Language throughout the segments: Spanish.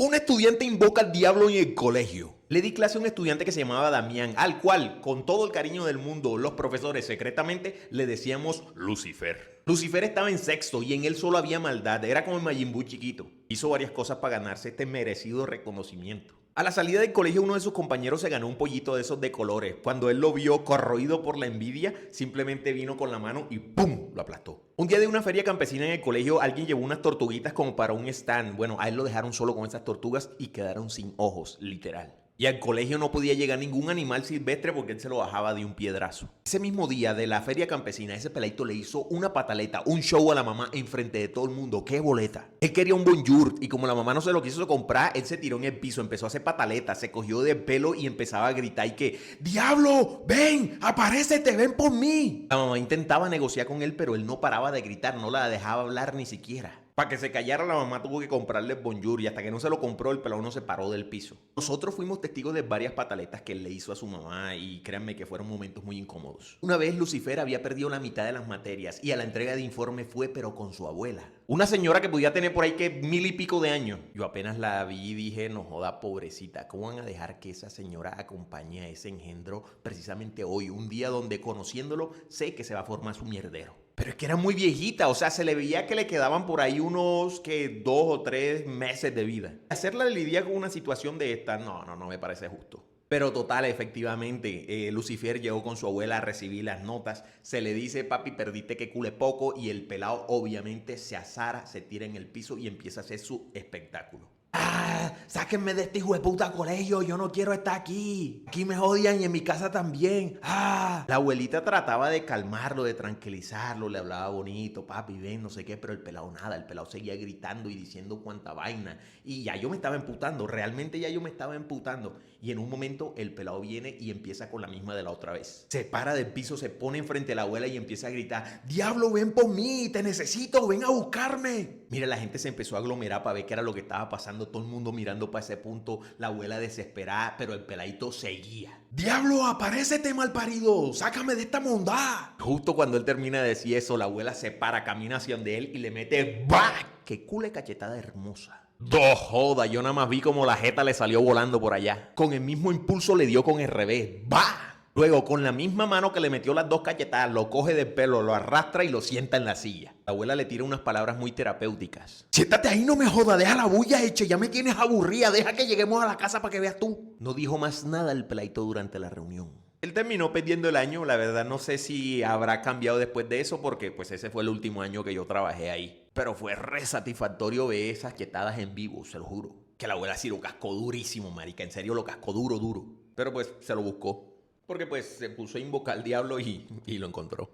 Un estudiante invoca al diablo en el colegio. Le di clase a un estudiante que se llamaba Damián, al cual, con todo el cariño del mundo, los profesores secretamente le decíamos Lucifer. Lucifer estaba en sexto y en él solo había maldad, era como el Majin Buu chiquito. Hizo varias cosas para ganarse este merecido reconocimiento. A la salida del colegio uno de sus compañeros se ganó un pollito de esos de colores. Cuando él lo vio corroído por la envidia, simplemente vino con la mano y ¡pum! Lo aplastó. Un día de una feria campesina en el colegio, alguien llevó unas tortuguitas como para un stand. Bueno, a él lo dejaron solo con esas tortugas y quedaron sin ojos, literal. Y al colegio no podía llegar ningún animal silvestre porque él se lo bajaba de un piedrazo. Ese mismo día de la feria campesina, ese peladito le hizo una pataleta, un show a la mamá enfrente de todo el mundo. ¡Qué boleta! Él quería un bonjour y como la mamá no se lo quiso comprar, él se tiró en el piso, empezó a hacer pataletas, se cogió del pelo y empezaba a gritar y que ¡Diablo! ¡Ven! ¡Aparécete! ¡Ven por mí! La mamá intentaba negociar con él, pero él no paraba de gritar, no la dejaba hablar ni siquiera. Para que se callara la mamá tuvo que comprarle el bonjour y hasta que no se lo compró el pelado no se paró del piso. Nosotros fuimos testigos de varias pataletas que él le hizo a su mamá y créanme que fueron momentos muy incómodos. Una vez Lucifer había perdido la mitad de las materias y a la entrega de informe fue pero con su abuela. Una señora que podía tener por ahí que 1000 y pico de años. Yo apenas la vi y dije, no joda pobrecita, ¿cómo van a dejar que esa señora acompañe a ese engendro precisamente hoy? Un día donde conociéndolo sé que se va a formar su mierdero. Pero es que era muy viejita, o sea, se le veía que le quedaban por ahí unos, que 2 o 3 meses de vida. Hacerla lidiar con una situación de esta, no me parece justo. Pero total, efectivamente, Lucifer llegó con su abuela a recibir las notas. Se le dice, papi, perdiste que cule poco. Y el pelado obviamente se azara, se tira en el piso y empieza a hacer su espectáculo. ¡Ah! ¡Sáquenme de este hijo de puta colegio! ¡Yo no quiero estar aquí! Aquí me odian y en mi casa también. ¡Ah! La abuelita trataba de calmarlo, de tranquilizarlo, le hablaba bonito, papi, ven, no sé qué, pero el pelado nada, el pelado seguía gritando y diciendo cuánta vaina. Y ya yo me estaba emputando, realmente ya yo me estaba emputando. Y en un momento el pelado viene y empieza con la misma de la otra vez. Se para del piso, se pone enfrente de la abuela y empieza a gritar, ¡Diablo, ven por mí! ¡Te necesito! ¡Ven a buscarme! Mira, la gente se empezó a aglomerar para ver qué era lo que estaba pasando. Todo el mundo mirando para ese punto, la abuela desesperada, pero el peladito seguía. ¡Diablo, aparécete, malparido! ¡Sácame de esta mondad! Justo cuando él termina de decir eso, la abuela se para, camina hacia donde él y le mete ¡bah! ¡Qué cule cachetada hermosa! ¡No joda! Yo nada más vi como la jeta le salió volando por allá. Con el mismo impulso le dio con el revés. ¡Bah! Luego, con la misma mano que le metió las 2 cachetadas, lo coge del pelo, lo arrastra y lo sienta en la silla. La abuela le tira unas palabras muy terapéuticas. Siéntate ahí, no me joda, deja la bulla hecha, ya me tienes aburrida, deja que lleguemos a la casa para que veas tú. No dijo más nada el peladito durante la reunión. Él terminó perdiendo el año, la verdad no sé si habrá cambiado después de eso porque pues ese fue el último año que yo trabajé ahí. Pero fue re satisfactorio ver esas quietadas en vivo, se lo juro. Que la abuela sí lo cascó durísimo, marica, en serio lo cascó duro, duro. Pero pues se lo buscó. Porque pues se puso a invocar al diablo y lo encontró.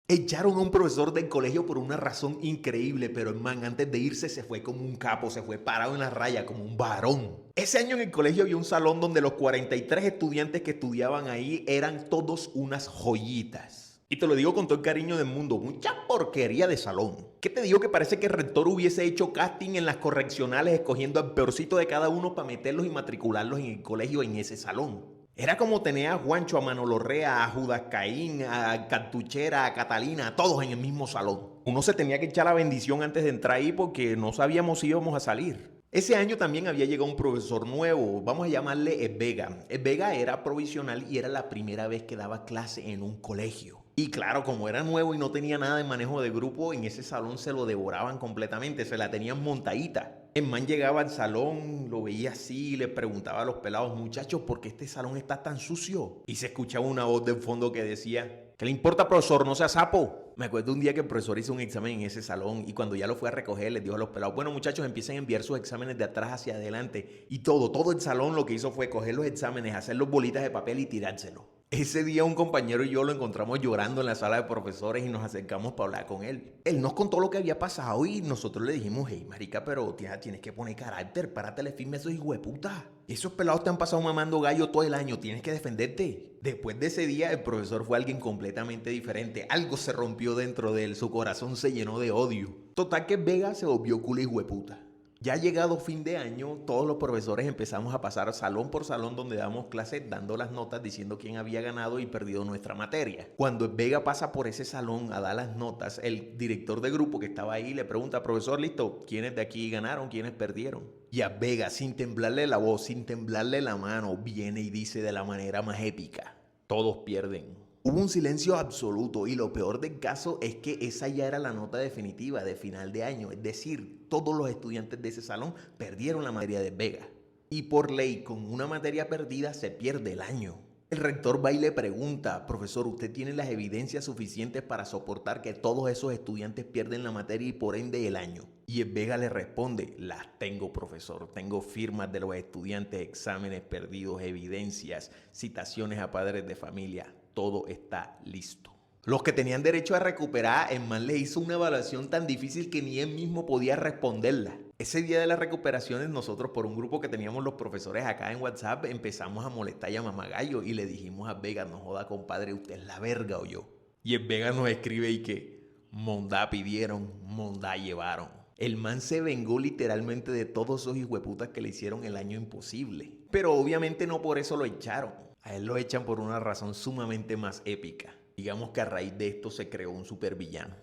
Echaron a un profesor del colegio por una razón increíble, pero el man antes de irse se fue como un capo, se fue parado en la raya como un varón. Ese año en el colegio había un salón donde los 43 estudiantes que estudiaban ahí eran todos unas joyitas. Y te lo digo con todo el cariño del mundo, mucha porquería de salón. ¿Qué te digo? Que parece que el rector hubiese hecho casting en las correccionales escogiendo al peorcito de cada uno para meterlos y matricularlos en el colegio en ese salón. Era como tener a Juancho, a Manolo Rea, a Judas Caín, a Cartuchera, a Catalina, a todos en el mismo salón. Uno se tenía que echar la bendición antes de entrar ahí porque no sabíamos si íbamos a salir. Ese año también había llegado un profesor nuevo, vamos a llamarle Vega. Vega era provisional y era la primera vez que daba clase en un colegio. Y claro, como era nuevo y no tenía nada de manejo de grupo, en ese salón se lo devoraban completamente, se la tenían montadita. El man llegaba al salón, lo veía así, le preguntaba a los pelados, muchachos, ¿por qué este salón está tan sucio? Y se escuchaba una voz del fondo que decía, ¿qué le importa, profesor? No sea sapo. Me acuerdo un día que el profesor hizo un examen en ese salón y cuando ya lo fue a recoger les dijo a los pelados, bueno muchachos, empiecen a enviar sus exámenes de atrás hacia adelante. Y todo el salón lo que hizo fue coger los exámenes, hacer los bolitas de papel y tirárselos. Ese día un compañero y yo lo encontramos llorando en la sala de profesores y nos acercamos para hablar con él. Él nos contó lo que había pasado y nosotros le dijimos, hey marica, pero tienes que poner carácter, páratele firme a esos hijueputas. Esos pelados te han pasado mamando gallo todo el año, tienes que defenderte. Después de ese día el profesor fue alguien completamente diferente, algo se rompió dentro de él, su corazón se llenó de odio. Total que Vega se volvió culo hijueputa. Ya llegado fin de año, todos los profesores empezamos a pasar salón por salón donde damos clases, dando las notas, diciendo quién había ganado y perdido nuestra materia. Cuando Vega pasa por ese salón a dar las notas, el director de grupo que estaba ahí le pregunta: profesor, listo, ¿quiénes de aquí ganaron? ¿Quiénes perdieron? Y a Vega, sin temblarle la voz, sin temblarle la mano, viene y dice de la manera más épica: todos pierden. Hubo un silencio absoluto y lo peor del caso es que esa ya era la nota definitiva de final de año. Es decir, todos los estudiantes de ese salón perdieron la materia de Vega. Y por ley, con una materia perdida se pierde el año. El rector va y le pregunta: profesor, ¿usted tiene las evidencias suficientes para soportar que todos esos estudiantes pierden la materia y por ende el año? Y el Vega le responde: las tengo, profesor. Tengo firmas de los estudiantes, exámenes perdidos, evidencias, citaciones a padres de familia. Todo está listo. Los que tenían derecho a recuperar, el man le hizo una evaluación tan difícil que ni él mismo podía responderla. Ese día de las recuperaciones, nosotros, por un grupo que teníamos los profesores acá en WhatsApp, empezamos a molestar a Mamá Gallo y le dijimos a Vega: no joda, compadre, usted es la verga o yo. Y el Vega nos escribe y que mondá pidieron, mondá llevaron. El man se vengó literalmente de todos esos hijueputas que le hicieron el año imposible. Pero obviamente no por eso lo echaron. A él lo echan por una razón sumamente más épica. Digamos que a raíz de esto se creó un supervillano.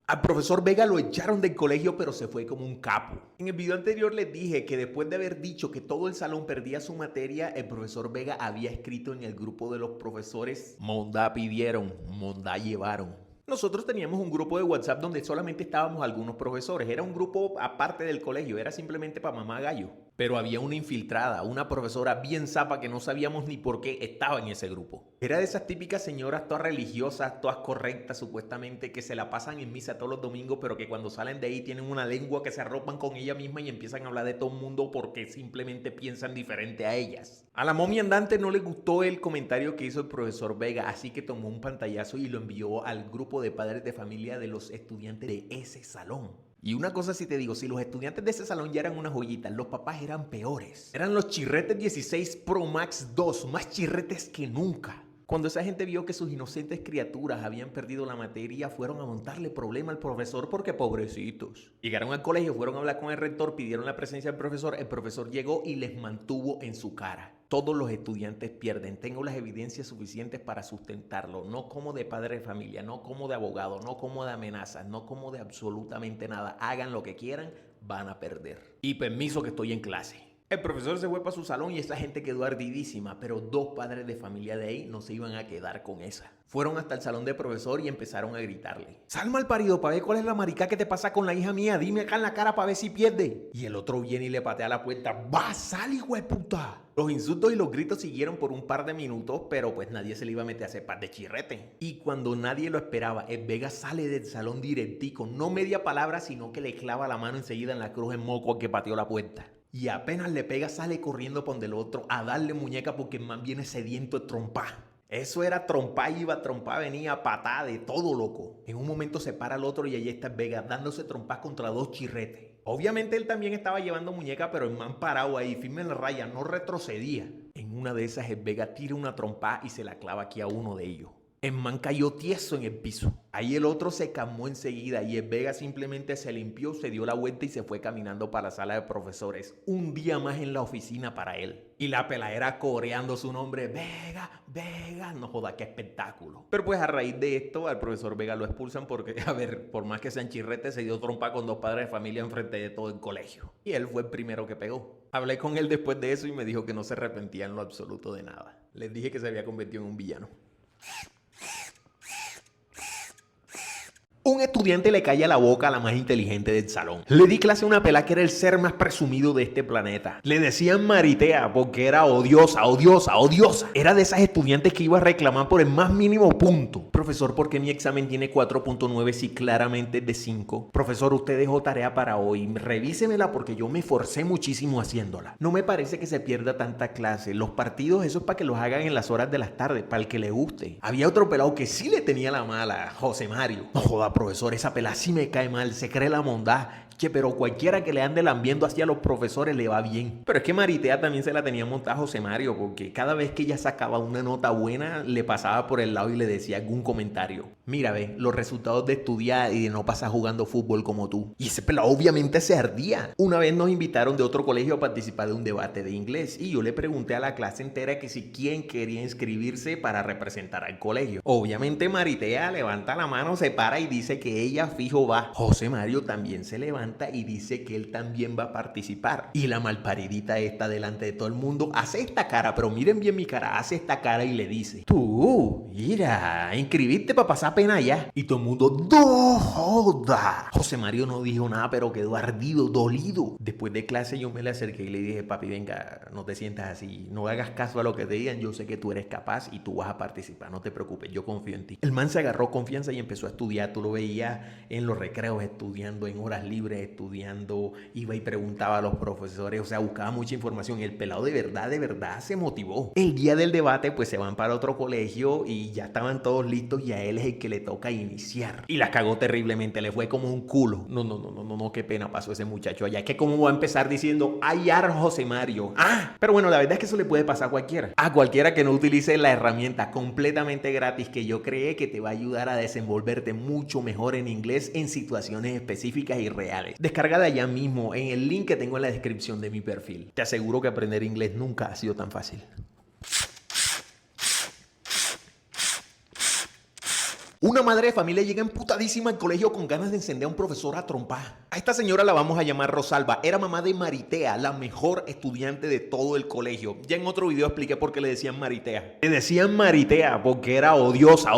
Al profesor Vega lo echaron del colegio, pero se fue como un capo. En el video anterior les dije que después de haber dicho que todo el salón perdía su materia, el profesor Vega había escrito en el grupo de los profesores: mondá pidieron, mondá llevaron. Nosotros teníamos un grupo de WhatsApp donde solamente estábamos algunos profesores. Era un grupo aparte del colegio, era simplemente para Mamá Gallo. Pero había una infiltrada, una profesora bien zapa que no sabíamos ni por qué estaba en ese grupo. Era de esas típicas señoras todas religiosas, todas correctas supuestamente, que se la pasan en misa todos los domingos, pero que cuando salen de ahí tienen una lengua que se arropan con ella misma y empiezan a hablar de todo el mundo porque simplemente piensan diferente a ellas. A la momia andante no le gustó el comentario que hizo el profesor Vega, así que tomó un pantallazo y lo envió al grupo de padres de familia de los estudiantes de ese salón. Y una cosa sí te digo, si los estudiantes de ese salón ya eran unas joyitas, los papás eran peores. Eran los chirretes 16 Pro Max 2, más chirretes que nunca. Cuando esa gente vio que sus inocentes criaturas habían perdido la materia, fueron a montarle problema al profesor porque pobrecitos. Llegaron al colegio, fueron a hablar con el rector, pidieron la presencia del profesor. El profesor llegó y les mantuvo en su cara: todos los estudiantes pierden, tengo las evidencias suficientes para sustentarlo, no como de padre de familia, no como de abogado, no como de amenazas, no como de absolutamente nada. Hagan lo que quieran, van a perder. Y permiso que estoy en clase. El profesor se fue para su salón y esa gente quedó ardidísima, pero dos padres de familia de ahí no se iban a quedar con esa. Fueron hasta el salón del profesor y empezaron a gritarle: sal mal parido para ver cuál es la marica que te pasa con la hija mía, dime acá en la cara para ver si pierde. Y el otro viene y le patea la puerta: va, sal, hijo de puta. Los insultos y los gritos siguieron por un par de minutos, pero pues nadie se le iba a meter a hacer par de chirrete. Y cuando nadie lo esperaba, el Vega sale del salón directico, no media palabra, sino que le clava la mano enseguida en la cruz en moco al que pateó la puerta. Y apenas le pega, sale corriendo por donde el otro a darle muñeca porque el man viene sediento de trompar. Eso era trompar, iba a trompar, venía patada de todo, loco. En un momento se para el otro y ahí está el Vega dándose trompas contra dos chirretes. Obviamente él también estaba llevando muñeca, pero el man parado ahí, firme en la raya, no retrocedía. En una de esas el Vega tira una trompa y se la clava aquí a uno de ellos. El man cayó tieso en el piso. Ahí el otro se calmó enseguida y el Vega simplemente se limpió, se dio la vuelta y se fue caminando para la sala de profesores. Un día más en la oficina para él. Y la peladera coreando su nombre: Vega, Vega. No joda, qué espectáculo. Pero pues a raíz de esto al profesor Vega lo expulsan porque, a ver, por más que sean chirretes, se dio trompa con dos padres de familia enfrente de todo el colegio. Y él fue el primero que pegó. Hablé con él después de eso y me dijo que no se arrepentía en lo absoluto de nada. Les dije que se había convertido en un villano. Un estudiante le calla la boca a la más inteligente del salón. Le di clase a una pela que era el ser más presumido de este planeta. Le decían Maritea porque era odiosa, odiosa, odiosa. Era de esas estudiantes que iba a reclamar por el más mínimo punto. Profesor, ¿por qué mi examen tiene 4.9 si claramente es de 5? Profesor, usted dejó tarea para hoy. Revísemela porque yo me esforcé muchísimo haciéndola. No me parece que se pierda tanta clase. Los partidos, eso es para que los hagan en las horas de las tardes, para el que le guste. Había otro pelado que sí le tenía la mala, José Mario. No joda, profesor, esa pelada sí me cae mal, se cree la mondá. Che, pero cualquiera que le ande lambiendo hacia los profesores le va bien. Pero es que Maritea también se la tenía montada a José Mario, porque cada vez que ella sacaba una nota buena, le pasaba por el lado y le decía algún comentario. Mira, ve, los resultados de estudiar y de no pasar jugando fútbol como tú. Y ese pelado obviamente se ardía. Una vez nos invitaron de otro colegio a participar de un debate de inglés y yo le pregunté a la clase entera que si quién quería inscribirse para representar al colegio. Obviamente Maritea levanta la mano, se para y dice que ella fijo va. José Mario también se levanta y dice que él también va a participar. Y la malparidita esta delante de todo el mundo hace esta cara, pero miren bien mi cara, hace esta cara y le dice: tú, mira, inscribiste para pasar pena ya. Y todo el mundo: ¡no joda! José Mario no dijo nada, pero quedó ardido, dolido. Después de clase yo me le acerqué y le dije: papi, venga, no te sientas así, no hagas caso a lo que te digan, yo sé que tú eres capaz y tú vas a participar, no te preocupes, yo confío en ti. El man se agarró confianza y empezó a estudiar. Tú lo veías en los recreos estudiando, en horas libres estudiando, iba y preguntaba a los profesores, o sea, buscaba mucha información. El pelado de verdad se motivó. El día del debate pues se van para otro colegio y ya estaban todos listos y a él es el que le toca iniciar. Y la cagó terriblemente, le fue como un culo. No, qué pena pasó ese muchacho allá. Es que cómo va a empezar diciendo: ay, José Mario. Pero bueno, la verdad es que eso le puede pasar a cualquiera. A cualquiera que no utilice la herramienta completamente gratis que yo creé, que te va a ayudar a desenvolverte mucho mejor en inglés en situaciones específicas y reales. Descárgala allá mismo en el link que tengo en la descripción de mi perfil. Te aseguro que aprender inglés nunca ha sido tan fácil. Una madre de familia llega emputadísima al colegio con ganas de encender a un profesor a trompar. A esta señora la vamos a llamar Rosalba. Era mamá de Maritea, la mejor estudiante de todo el colegio. Ya en otro video expliqué por qué le decían Maritea. Le decían Maritea porque era odiosa.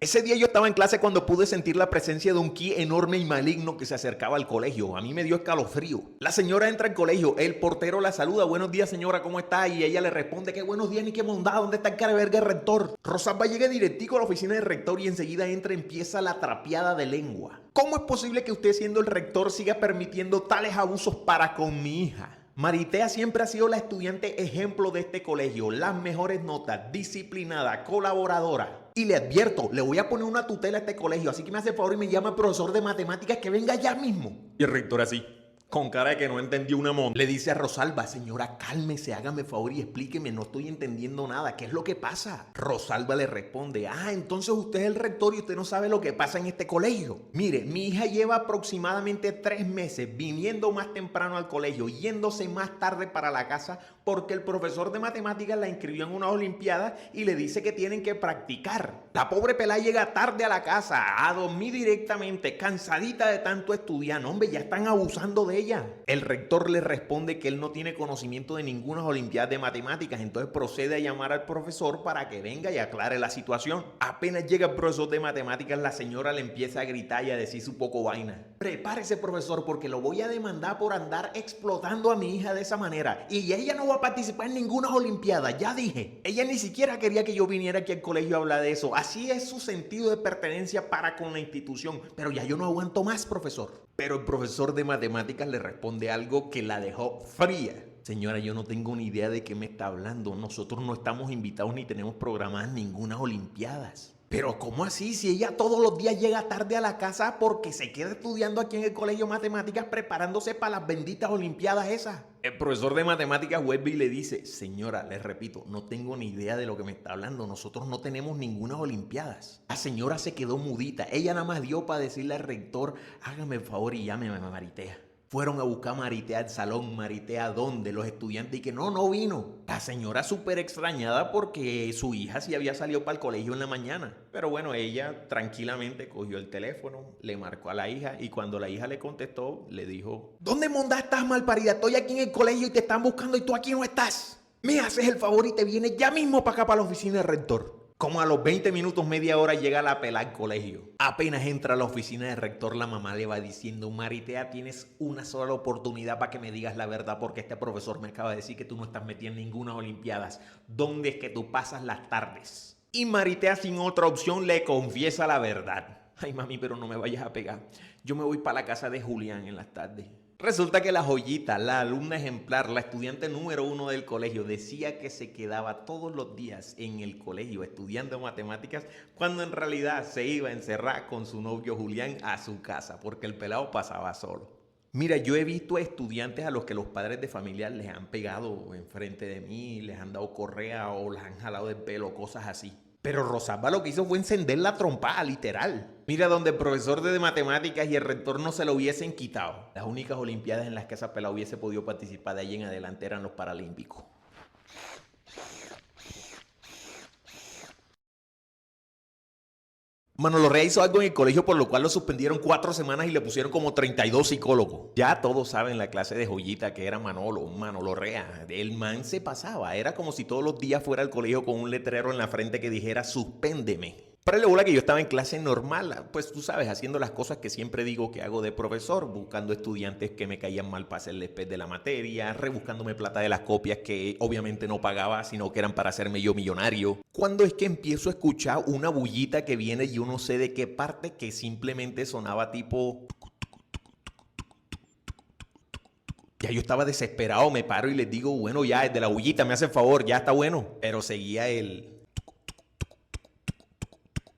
Ese día yo estaba en clase cuando pude sentir la presencia de un ki enorme y maligno que se acercaba al colegio. A mí me dio escalofrío. La señora entra al colegio, el portero la saluda: buenos días, señora, ¿cómo está? Y ella le responde: qué buenos días ni qué bondad, ¿dónde está el cara de verga el rector? Rosalba llega directico a la oficina del rector y enseguida empieza la trapeada de lengua. ¿Cómo es posible que usted, siendo el rector, siga permitiendo tales abusos para con mi hija? Maritea siempre ha sido la estudiante ejemplo de este colegio, las mejores notas, disciplinada, colaboradora. Y le advierto, le voy a poner una tutela a este colegio, así que me hace favor y me llama al profesor de matemáticas que venga ya mismo. Y el rector así, con cara de que no entendió una monda, le dice a Rosalba: señora, cálmese, hágame favor y explíqueme, no estoy entendiendo nada, ¿qué es lo que pasa? Rosalba le responde: entonces usted es el rector y usted no sabe lo que pasa en este colegio. Mire, mi hija lleva aproximadamente 3 meses viniendo más temprano al colegio, yéndose más tarde para la casa, porque el profesor de matemáticas la inscribió en una olimpiada y le dice que tienen que practicar. La pobre pelada llega tarde a la casa, a dormir directamente, cansadita de tanto estudiar. No, hombre, ya están abusando de ella. El rector le responde que él no tiene conocimiento de ninguna olimpiada de matemáticas, entonces procede a llamar al profesor para que venga y aclare la situación. Apenas llega el profesor de matemáticas, la señora le empieza a gritar y a decir su poco vaina: prepárese, profesor, porque lo voy a demandar por andar explotando a mi hija de esa manera, y ella no va a participar en ninguna olimpiada, ya dije. Ella ni siquiera quería que yo viniera aquí al colegio a hablar de eso. Así es su sentido de pertenencia para con la institución, pero ya yo no aguanto más, profesor. Pero el profesor de matemáticas le responde algo que la dejó fría. Señora, yo no tengo ni idea de qué me está hablando. Nosotros no estamos invitados ni tenemos programadas ninguna olimpiadas. Pero ¿cómo así? Si ella todos los días llega tarde a la casa porque se queda estudiando aquí en el colegio de matemáticas preparándose para las benditas olimpiadas esas. El profesor de matemáticas vuelve y le dice: señora, les repito, no tengo ni idea de lo que me está hablando. Nosotros no tenemos ninguna olimpiadas. La señora se quedó mudita. Ella nada más dio para decirle al rector: hágame el favor y llámeme a Maritea. Fueron a buscar a Maritea al salón. Maritea, ¿dónde? Los estudiantes, y que no vino. La señora súper extrañada porque su hija sí había salido para el colegio en la mañana. Pero bueno, ella tranquilamente cogió el teléfono, le marcó a la hija y cuando la hija le contestó, le dijo: ¿dónde monda estás, malparida? Estoy aquí en el colegio y te están buscando y tú aquí no estás. Me haces el favor y te vienes ya mismo para acá, para la oficina del rector. Como a los 20 minutos, media hora, llega la pela al colegio. Apenas entra a la oficina del rector, la mamá le va diciendo: Maritea, tienes una sola oportunidad para que me digas la verdad, porque este profesor me acaba de decir que tú no estás metida en ninguna olimpiadas. ¿Dónde es que tú pasas las tardes? Y Maritea, sin otra opción, le confiesa la verdad. Ay, mami, pero no me vayas a pegar. Yo me voy para la casa de Julián en las tardes. Resulta que la joyita, la alumna ejemplar, la estudiante número 1 del colegio, decía que se quedaba todos los días en el colegio estudiando matemáticas cuando en realidad se iba a encerrar con su novio Julián a su casa porque el pelado pasaba solo. Mira, yo he visto a estudiantes a los que los padres de familia les han pegado enfrente de mí, les han dado correa o les han jalado el pelo, cosas así. Pero Rosalba lo que hizo fue encender la trompada, literal. Mira, donde el profesor de matemáticas y el rector no se lo hubiesen quitado. Las únicas olimpiadas en las que esa pelada hubiese podido participar de ahí en adelante eran los paralímpicos. Manolo Rea hizo algo en el colegio por lo cual lo suspendieron 4 semanas y le pusieron como 32 psicólogos. Ya todos saben la clase de joyita que era Manolo Rea. El man se pasaba, era como si todos los días fuera al colegio con un letrero en la frente que dijera suspéndeme. Para la bola que yo estaba en clase normal, pues tú sabes, haciendo las cosas que siempre digo que hago de profesor, buscando estudiantes que me caían mal para hacerles pez de la materia, rebuscándome plata de las copias que obviamente no pagaba, sino que eran para hacerme yo millonario. Cuando es que empiezo a escuchar una bullita que viene, yo no sé de qué parte, que simplemente sonaba tipo... Ya yo estaba desesperado, me paro y les digo, bueno, ya, es de la bullita, me hace el favor, ya está bueno. Pero seguía el...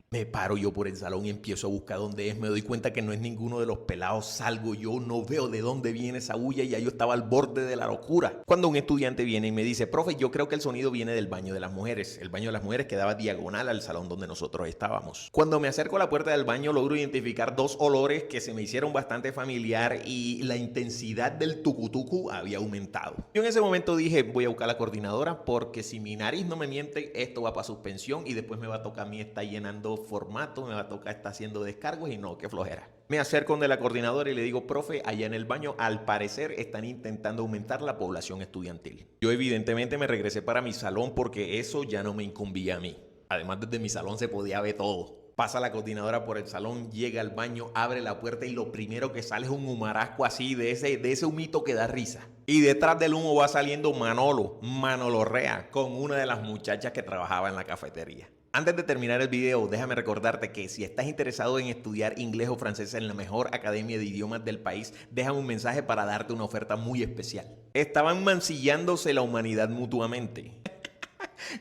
Me paro yo por el salón y empiezo a buscar dónde es. Me doy cuenta que no es ninguno de los pelados. Salgo yo, no veo de dónde viene esa bulla y ya yo estaba al borde de la locura. Cuando un estudiante viene y me dice, profe, yo creo que el sonido viene del baño de las mujeres. El baño de las mujeres quedaba diagonal al salón donde nosotros estábamos. Cuando me acerco a la puerta del baño logro identificar 2 olores que se me hicieron bastante familiar y la intensidad del tucutucu había aumentado. Yo en ese momento dije, voy a buscar a la coordinadora porque si mi nariz no me miente, esto va para suspensión y después me va a tocar a mí estar llenando formato, me va a tocar estar haciendo descargos y no, qué flojera. Me acerco donde la coordinadora y le digo, profe, allá en el baño al parecer están intentando aumentar la población estudiantil. Yo evidentemente me regresé para mi salón porque eso ya no me incumbía a mí. Además desde mi salón se podía ver todo. Pasa la coordinadora por el salón, llega al baño, abre la puerta y lo primero que sale es un humarasco así de ese humito que da risa. Y detrás del humo va saliendo Manolo Rea, con una de las muchachas que trabajaba en la cafetería. Antes de terminar el video, déjame recordarte que si estás interesado en estudiar inglés o francés en la mejor academia de idiomas del país, déjame un mensaje para darte una oferta muy especial. Estaban mancillándose la humanidad mutuamente.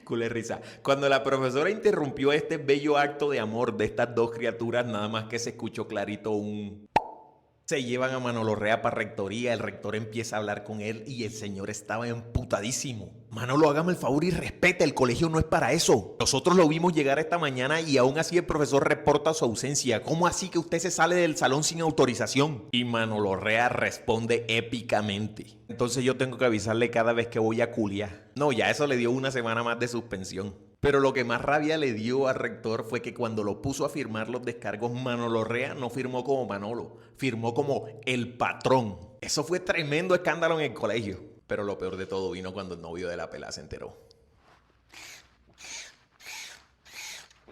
Culé risa. Cuando la profesora interrumpió este bello acto de amor de estas dos criaturas, nada más que se escuchó clarito un... Se llevan a Manolo Rea para rectoría, el rector empieza a hablar con él y el señor estaba emputadísimo. Manolo, hágame el favor y respete, el colegio no es para eso. Nosotros lo vimos llegar esta mañana y aún así el profesor reporta su ausencia. ¿Cómo así que usted se sale del salón sin autorización? Y Manolo Rea responde épicamente. Entonces yo tengo que avisarle cada vez que voy a culiar. No, ya eso le dio 1 semana más de suspensión. Pero lo que más rabia le dio al rector fue que cuando lo puso a firmar los descargos, Manolo Rea no firmó como Manolo, firmó como el patrón. Eso fue tremendo escándalo en el colegio. Pero lo peor de todo vino cuando el novio de la pelada se enteró.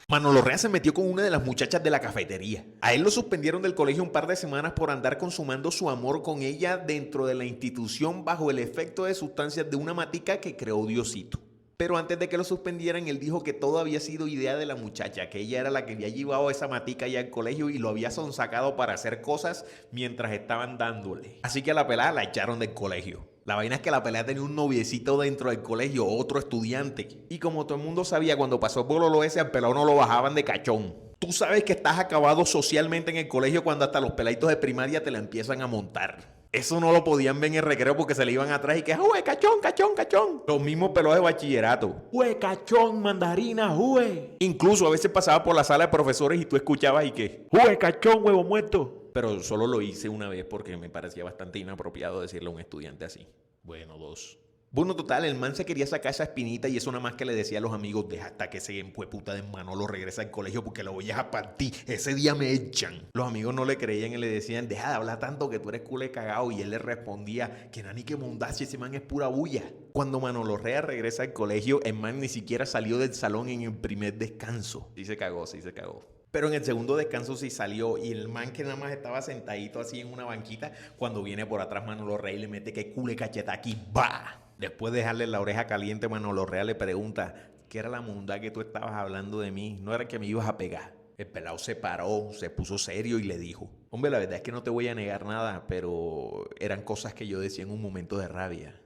Manolo Rea se metió con una de las muchachas de la cafetería. A él lo suspendieron del colegio un par de semanas por andar consumando su amor con ella dentro de la institución bajo el efecto de sustancias de una matica que creó Diosito. Pero antes de que lo suspendieran, él dijo que todo había sido idea de la muchacha, que ella era la que había llevado esa matica ya al colegio y lo había sonsacado para hacer cosas mientras estaban dándole. Así que a la pelada la echaron del colegio. La vaina es que la pelada tenía un noviecito dentro del colegio, otro estudiante. Y como todo el mundo sabía, cuando pasó el bololo ese, al pelado no lo bajaban de cachón. Tú sabes que estás acabado socialmente en el colegio cuando hasta los peladitos de primaria te la empiezan a montar. Eso no lo podían ver en el recreo porque se le iban atrás y que ¡jue, cachón, cachón, cachón! Los mismos pelos de bachillerato. ¡Jue, cachón, mandarina, jue! Incluso a veces pasaba por la sala de profesores y tú escuchabas y que ¡jue, cachón, huevo muerto! Pero solo lo hice una vez porque me parecía bastante inapropiado decirle a un estudiante así. Bueno, 2. Bueno, total, el man se quería sacar esa espinita y eso nada más que le decía a los amigos, deja hasta que ese puta de Manolo regresa al colegio porque lo voy a partir, ese día me echan. Los amigos no le creían y le decían, deja de hablar tanto que tú eres culé cagado, y él le respondía, que nani que mondache, ese man es pura bulla. Cuando Manolo Rea regresa al colegio, el man ni siquiera salió del salón en el primer descanso. Sí se cagó, sí se cagó. Pero en el segundo descanso sí salió y el man que nada más estaba sentadito así en una banquita, cuando viene por atrás Manolo Rea y le mete que cule cacheta aquí, ¡bah! Después de dejarle la oreja caliente, Manolo Rea le pregunta, ¿qué era la mundad que tú estabas hablando de mí? ¿No era que me ibas a pegar? El pelado se paró, se puso serio y le dijo: hombre, la verdad es que no te voy a negar nada, pero eran cosas que yo decía en un momento de rabia.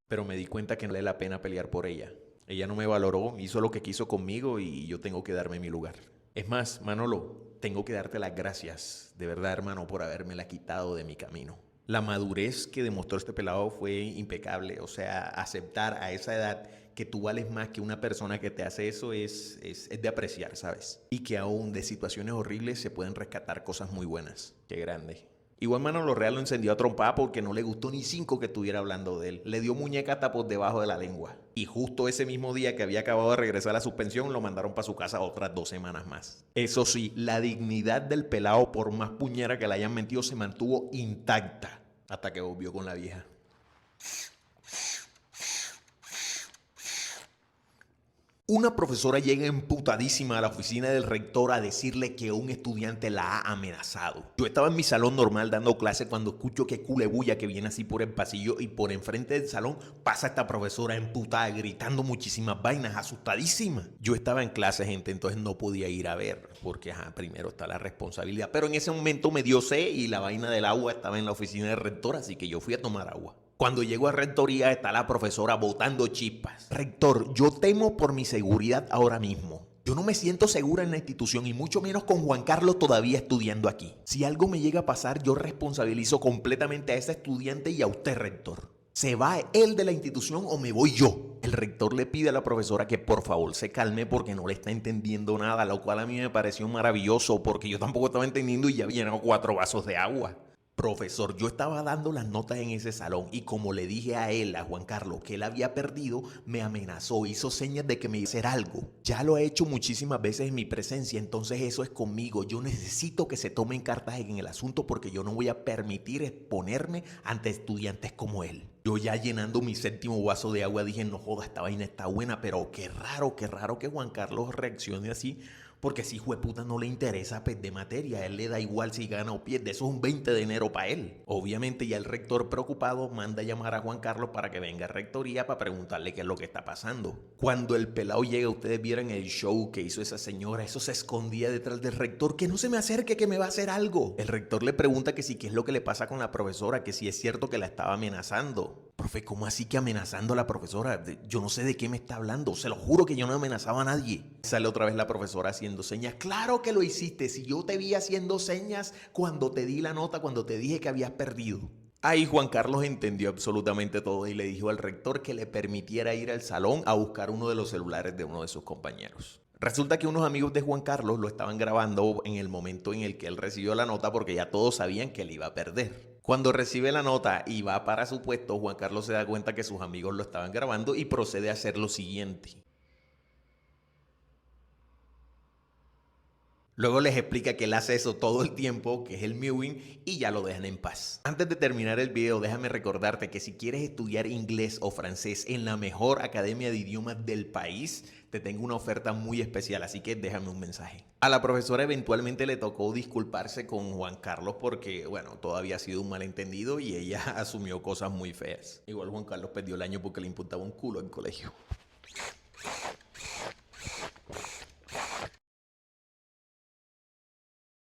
Pero me di cuenta que no vale la pena pelear por ella. Ella no me valoró, hizo lo que quiso conmigo y yo tengo que darme mi lugar. Es más, Manolo, tengo que darte las gracias, de verdad, hermano, por habérmela quitado de mi camino. La madurez que demostró este pelado fue impecable. O sea, aceptar a esa edad que tú vales más que una persona que te hace eso es de apreciar, ¿sabes? Y que aún de situaciones horribles se pueden rescatar cosas muy buenas. Qué grande. Igual Manolo Real lo encendió a trompar porque no le gustó ni cinco que estuviera hablando de él. Le dio muñeca hasta por debajo de la lengua. Y justo ese mismo día que había acabado de regresar a la suspensión, lo mandaron para su casa otras 2 semanas más. Eso sí, la dignidad del pelado, por más puñera que le hayan metido, se mantuvo intacta hasta que volvió con la vieja. Una profesora llega emputadísima a la oficina del rector a decirle que un estudiante la ha amenazado. Yo estaba en mi salón normal dando clase cuando escucho que culebulla que viene así por el pasillo y por enfrente del salón pasa esta profesora emputada gritando muchísimas vainas, asustadísima. Yo estaba en clase, gente, entonces no podía ir a ver porque primero está la responsabilidad. Pero en ese momento me dio sed y la vaina del agua estaba en la oficina del rector, así que yo fui a tomar agua. Cuando llego a rectoría está la profesora botando chispas. Rector, yo temo por mi seguridad ahora mismo. Yo no me siento segura en la institución y mucho menos con Juan Carlos todavía estudiando aquí. Si algo me llega a pasar, yo responsabilizo completamente a ese estudiante y a usted, rector. ¿Se va él de la institución o me voy yo? El rector le pide a la profesora que por favor se calme porque no le está entendiendo nada, lo cual a mí me pareció maravilloso porque yo tampoco estaba entendiendo y ya había llenado 4 vasos de agua. Profesor, yo estaba dando las notas en ese salón y como le dije a él, a Juan Carlos, que él había perdido, me amenazó, hizo señas de que me iba a hacer algo. Ya lo ha hecho muchísimas veces en mi presencia, entonces eso es conmigo. Yo necesito que se tomen cartas en el asunto porque yo no voy a permitir exponerme ante estudiantes como él. Yo ya llenando mi 7º vaso de agua dije, no joda, esta vaina está buena, pero qué raro que Juan Carlos reaccione así. Porque si jueputa no le interesa de materia, a él le da igual si gana o pierde, eso es un 20 de enero para él. Obviamente ya el rector preocupado manda a llamar a Juan Carlos para que venga a rectoría para preguntarle qué es lo que está pasando. Cuando el pelado llega, ustedes vieron el show que hizo esa señora, eso se escondía detrás del rector, que no se me acerque, que me va a hacer algo. El rector le pregunta que si qué es lo que le pasa con la profesora, que si es cierto que la estaba amenazando. Profe, ¿cómo así que amenazando a la profesora? Yo no sé de qué me está hablando, se lo juro que yo no amenazaba a nadie. Sale otra vez la profesora haciendo señas. Claro que lo hiciste, si yo te vi haciendo señas cuando te di la nota, cuando te dije que habías perdido. Ahí Juan Carlos entendió absolutamente todo y le dijo al rector que le permitiera ir al salón a buscar uno de los celulares de uno de sus compañeros. Resulta que unos amigos de Juan Carlos lo estaban grabando en el momento en el que él recibió la nota porque ya todos sabían que él iba a perder. Cuando recibe la nota y va para su puesto, Juan Carlos se da cuenta que sus amigos lo estaban grabando y procede a hacer lo siguiente. Luego les explica que él hace eso todo el tiempo, que es el mewing, y ya lo dejan en paz. Antes de terminar el video, déjame recordarte que si quieres estudiar inglés o francés en la mejor academia de idiomas del país, te tengo una oferta muy especial, así que déjame un mensaje. A la profesora eventualmente le tocó disculparse con Juan Carlos porque, bueno, todo había sido un malentendido y ella asumió cosas muy feas. Igual Juan Carlos perdió el año porque le imputaba un culo en colegio.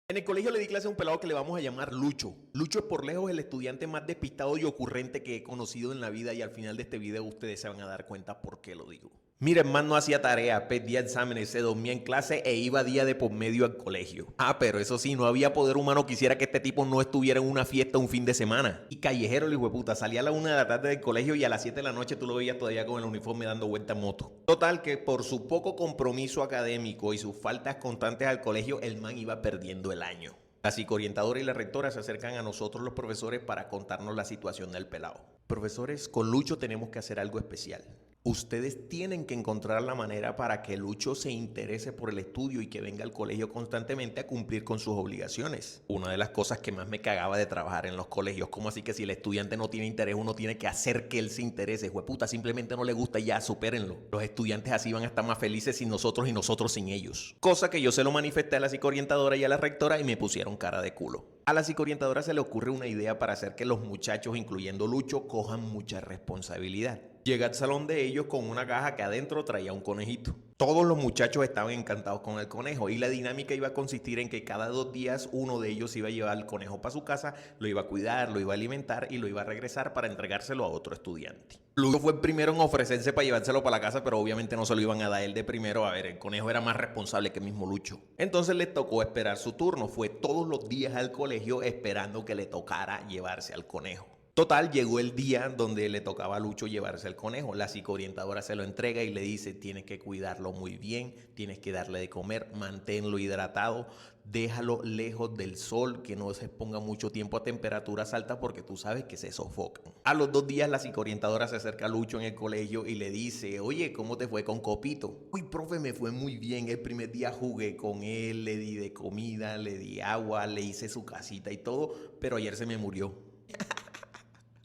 En el colegio le di clase a un pelado que le vamos a llamar Lucho. Lucho es por lejos el estudiante más despistado y ocurrente que he conocido en la vida y al final de este video ustedes se van a dar cuenta por qué lo digo. Mira, el man no hacía tarea, perdía exámenes, se dormía en clase e iba día de por medio al colegio. Pero eso sí, no había poder humano que hiciera que este tipo no estuviera en una fiesta un fin de semana. Y callejero, el hijo de puta, salía a la 1 de la tarde del colegio y a las 7 de la noche tú lo veías todavía con el uniforme dando vuelta en moto. Total que por su poco compromiso académico y sus faltas constantes al colegio, el man iba perdiendo el año. La psicoorientadora y la rectora se acercan a nosotros los profesores para contarnos la situación del pelado. Profesores, con Lucho tenemos que hacer algo especial. Ustedes tienen que encontrar la manera para que Lucho se interese por el estudio y que venga al colegio constantemente a cumplir con sus obligaciones. Una de las cosas que más me cagaba de trabajar en los colegios, como así que si el estudiante no tiene interés, uno tiene que hacer que él se interese. Jueputa, simplemente no le gusta y ya, supérenlo. Los estudiantes así van a estar más felices sin nosotros y nosotros sin ellos. Cosa que yo se lo manifesté a la psicoorientadora y a la rectora y me pusieron cara de culo. A la psicoorientadora se le ocurre una idea para hacer que los muchachos, incluyendo Lucho, cojan mucha responsabilidad. Llega al salón de ellos con una caja que adentro traía un conejito. Todos los muchachos estaban encantados con el conejo y la dinámica iba a consistir en que cada 2 días uno de ellos iba a llevar el conejo para su casa, lo iba a cuidar, lo iba a alimentar y lo iba a regresar para entregárselo a otro estudiante. Lucho fue el primero en ofrecerse para llevárselo para la casa, pero obviamente no se lo iban a dar él de primero. A ver, el conejo era más responsable que el mismo Lucho. Entonces le tocó esperar su turno. Fue todos los días al colegio esperando que le tocara llevarse al conejo. Total, llegó el día donde le tocaba a Lucho llevarse el conejo. La psicoorientadora se lo entrega y le dice: tienes que cuidarlo muy bien, tienes que darle de comer, manténlo hidratado, déjalo lejos del sol, que no se exponga mucho tiempo a temperaturas altas porque tú sabes que se sofocan. A los 2 días la psicoorientadora se acerca a Lucho en el colegio y le dice: oye, ¿cómo te fue con Copito? Uy, profe, me fue muy bien. El primer día jugué con él, le di de comida, le di agua, le hice su casita y todo, pero ayer se me murió.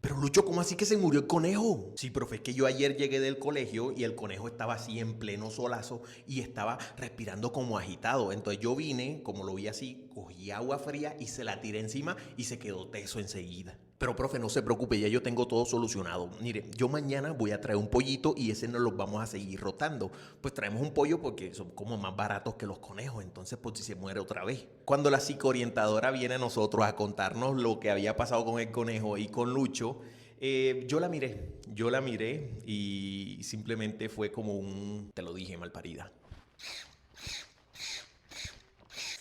Pero Lucho, ¿cómo así que se murió el conejo? Sí, profe, es que yo ayer llegué del colegio y el conejo estaba así en pleno solazo y estaba respirando como agitado. Entonces yo vine, como lo vi así, cogí agua fría y se la tiré encima y se quedó teso enseguida. Pero profe, no se preocupe, ya yo tengo todo solucionado. Mire, yo mañana voy a traer un pollito y ese nos los vamos a seguir rotando. Pues traemos un pollo porque son como más baratos que los conejos, entonces por si se muere otra vez. Cuando la psicoorientadora viene a nosotros a contarnos lo que había pasado con el conejo y con Lucho, yo la miré y simplemente fue como un: te lo dije, malparida.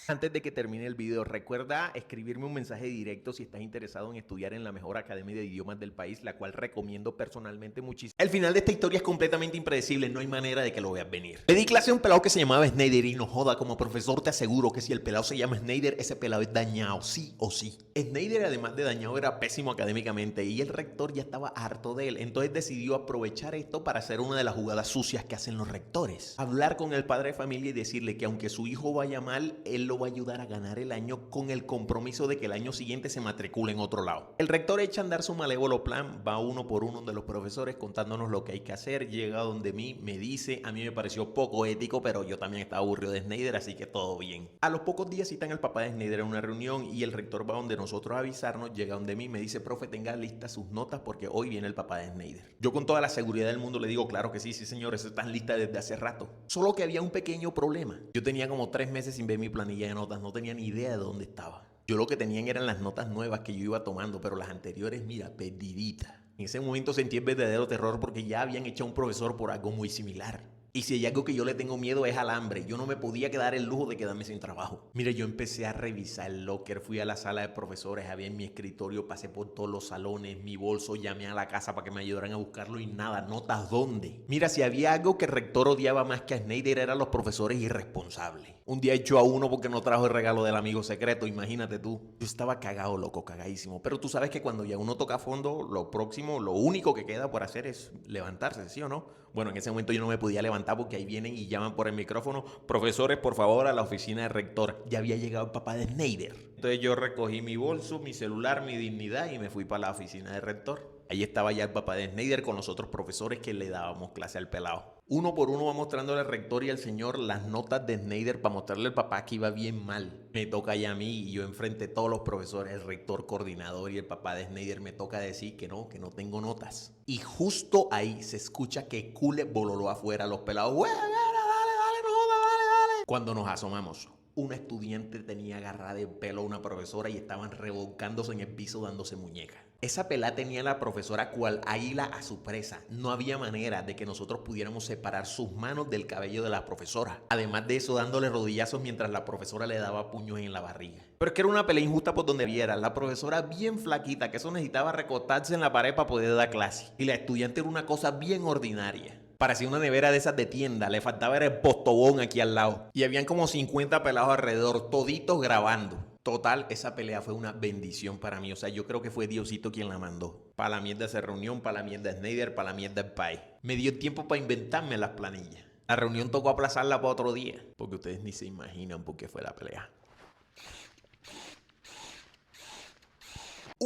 Antes de que termine el video, recuerda escribirme un mensaje directo si estás interesado en estudiar en la mejor academia de idiomas del país, la cual recomiendo personalmente muchísimo. El final de esta historia es completamente impredecible, no hay manera de que lo veas venir. Le di clase a un pelado que se llamaba Snyder y no joda, como profesor te aseguro que si el pelado se llama Snyder, ese pelado es dañado, sí o sí. Snyder, además de dañado, era pésimo académicamente y el rector ya estaba harto de él, entonces decidió aprovechar esto para hacer una de las jugadas sucias que hacen los rectores: hablar con el padre de familia y decirle que aunque su hijo vaya mal, él lo va a ayudar a ganar el año con el compromiso de que el año siguiente se matricule en otro lado. El rector echa a andar su malévolo plan, va uno por uno de los profesores contándonos lo que hay que hacer, llega donde mí, me dice: a mí me pareció poco ético, pero yo también estaba aburrido de Snyder, así que todo bien. A los pocos días citan al papá de Snyder en una reunión y el rector va donde nosotros a avisarnos, llega donde mí, me dice: profe, tenga listas sus notas porque hoy viene el papá de Snyder. Yo con toda la seguridad del mundo le digo: claro que sí, sí señor, eso está lista desde hace rato. Solo que había un pequeño problema. Yo tenía como 3 meses sin ver mi planilla de notas, no tenía ni idea de dónde estaba. Yo lo que tenían eran las notas nuevas que yo iba tomando, pero las anteriores, mira, perdiditas. En ese momento sentí el verdadero terror porque ya habían echado a un profesor por algo muy similar. Y si hay algo que yo le tengo miedo es al hambre. Yo no me podía quedar el lujo de quedarme sin trabajo. Mire, yo empecé a revisar el locker, fui a la sala de profesores, había en mi escritorio, pasé por todos los salones, mi bolso, llamé a la casa para que me ayudaran a buscarlo y nada, notas dónde. Mira, si había algo que el rector odiaba más que a Snyder eran los profesores irresponsables. Un día echó a uno porque no trajo el regalo del amigo secreto, imagínate tú. Yo estaba cagado, loco, cagadísimo. Pero tú sabes que cuando ya uno toca fondo, lo próximo, lo único que queda por hacer es levantarse, ¿sí o no? Bueno, en ese momento yo no me podía levantar porque ahí vienen y llaman por el micrófono: profesores, por favor, a la oficina del rector. Ya había llegado el papá de Snyder. Entonces yo recogí mi bolso, mi celular, mi dignidad y me fui para la oficina del rector. Ahí estaba ya el papá de Snyder con los otros profesores que le dábamos clase al pelado. Uno por uno va mostrándole al rector y al señor las notas de Snyder para mostrarle al papá que iba bien mal. Me toca ya a mí y yo enfrente a todos los profesores, el rector, coordinador y el papá de Snyder, me toca decir que no tengo notas. Y justo ahí se escucha que cule bololó afuera, los pelados: ¡Güey, dale, no jodas, dale! Cuando nos asomamos, una estudiante tenía agarrada de pelo a una profesora y estaban revolcándose en el piso dándose muñeca. Esa pelá tenía a la profesora cual águila a su presa. No había manera de que nosotros pudiéramos separar sus manos del cabello de la profesora. Además de eso, dándole rodillazos mientras la profesora le daba puños en la barriga. Pero es que era una pelea injusta por donde viera. La profesora bien flaquita, que eso necesitaba recostarse en la pared para poder dar clase. Y la estudiante era una cosa bien ordinaria. Parecía una nevera de esas de tienda, le faltaba el postobón aquí al lado. Y habían como 50 pelados alrededor, toditos grabando. Total, esa pelea fue una bendición para mí. O sea, yo creo que fue Diosito quien la mandó. Para la mierda esa reunión, para la mierda Snyder, para la mierda el país. Me dio tiempo para inventarme las planillas. La reunión tocó aplazarla para otro día, porque ustedes ni se imaginan por qué fue la pelea.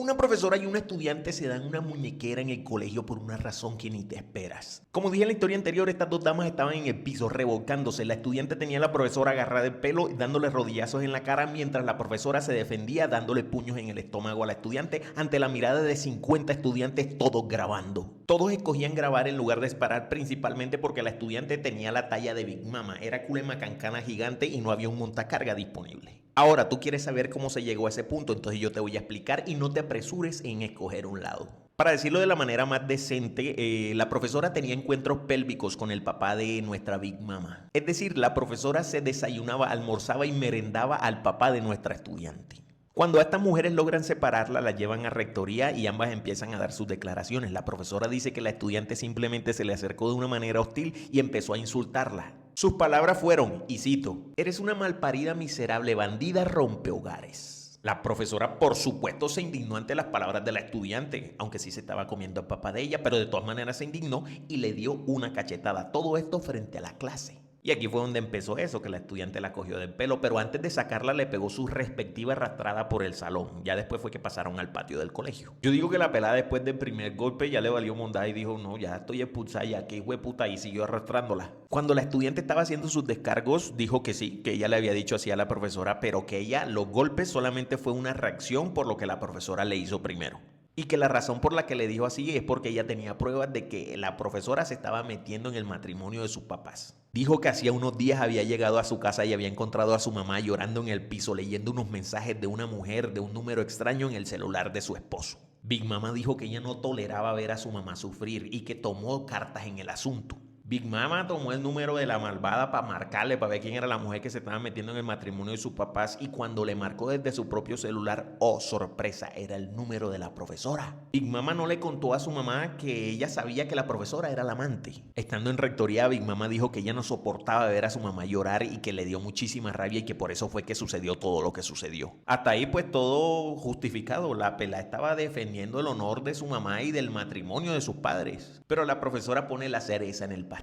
Una profesora y un estudiante se dan una muñequera en el colegio por una razón que ni te esperas. Como dije en la historia anterior, estas dos damas estaban en el piso revolcándose. La estudiante tenía a la profesora agarrada del pelo y dándole rodillazos en la cara, mientras la profesora se defendía dándole puños en el estómago a la estudiante ante la mirada de 50 estudiantes, todos grabando. Todos escogían grabar en lugar de disparar, principalmente porque la estudiante tenía la talla de Big Mama, era culema cancana gigante y no había un montacarga disponible. Ahora, tú quieres saber cómo se llegó a ese punto, entonces yo te voy a explicar y no te apresures en escoger un lado. Para decirlo de la manera más decente, la profesora tenía encuentros pélvicos con el papá de nuestra Big Mama. Es decir, la profesora se desayunaba, almorzaba y merendaba al papá de nuestra estudiante. Cuando a estas mujeres logran separarla, la llevan a rectoría y ambas empiezan a dar sus declaraciones. La profesora dice que la estudiante simplemente se le acercó de una manera hostil y empezó a insultarla. Sus palabras fueron, y cito, "Eres una malparida, miserable, bandida, rompehogares". La profesora, por supuesto, se indignó ante las palabras de la estudiante, aunque sí se estaba comiendo el papá de ella, pero de todas maneras se indignó y le dio una cachetada. Todo esto frente a la clase. Y aquí fue donde empezó eso, que la estudiante la cogió del pelo, pero antes de sacarla le pegó su respectiva arrastrada por el salón. Ya después fue que pasaron al patio del colegio. Yo digo que la pelada después del primer golpe ya le valió mondada y dijo, no, ya estoy expulsada, ya que hijo de puta, y siguió arrastrándola. Cuando la estudiante estaba haciendo sus descargos, dijo que sí, que ella le había dicho así a la profesora, pero que ella, los golpes solamente fue una reacción por lo que la profesora le hizo primero. Y que la razón por la que le dijo así es porque ella tenía pruebas de que la profesora se estaba metiendo en el matrimonio de sus papás. Dijo que hacía unos días había llegado a su casa y había encontrado a su mamá llorando en el piso leyendo unos mensajes de una mujer de un número extraño en el celular de su esposo. Big Mama dijo que ella no toleraba ver a su mamá sufrir y que tomó cartas en el asunto. Big Mama tomó el número de la malvada para marcarle, para ver quién era la mujer que se estaba metiendo en el matrimonio de sus papás, y cuando le marcó desde su propio celular, oh sorpresa, era el número de la profesora. Big Mama no le contó a su mamá que ella sabía que la profesora era la amante. Estando en rectoría, Big Mama dijo que ella no soportaba ver a su mamá llorar y que le dio muchísima rabia y que por eso fue que sucedió todo lo que sucedió. Hasta ahí pues todo justificado, la pelada estaba defendiendo el honor de su mamá y del matrimonio de sus padres. Pero la profesora pone la cereza en el pastel.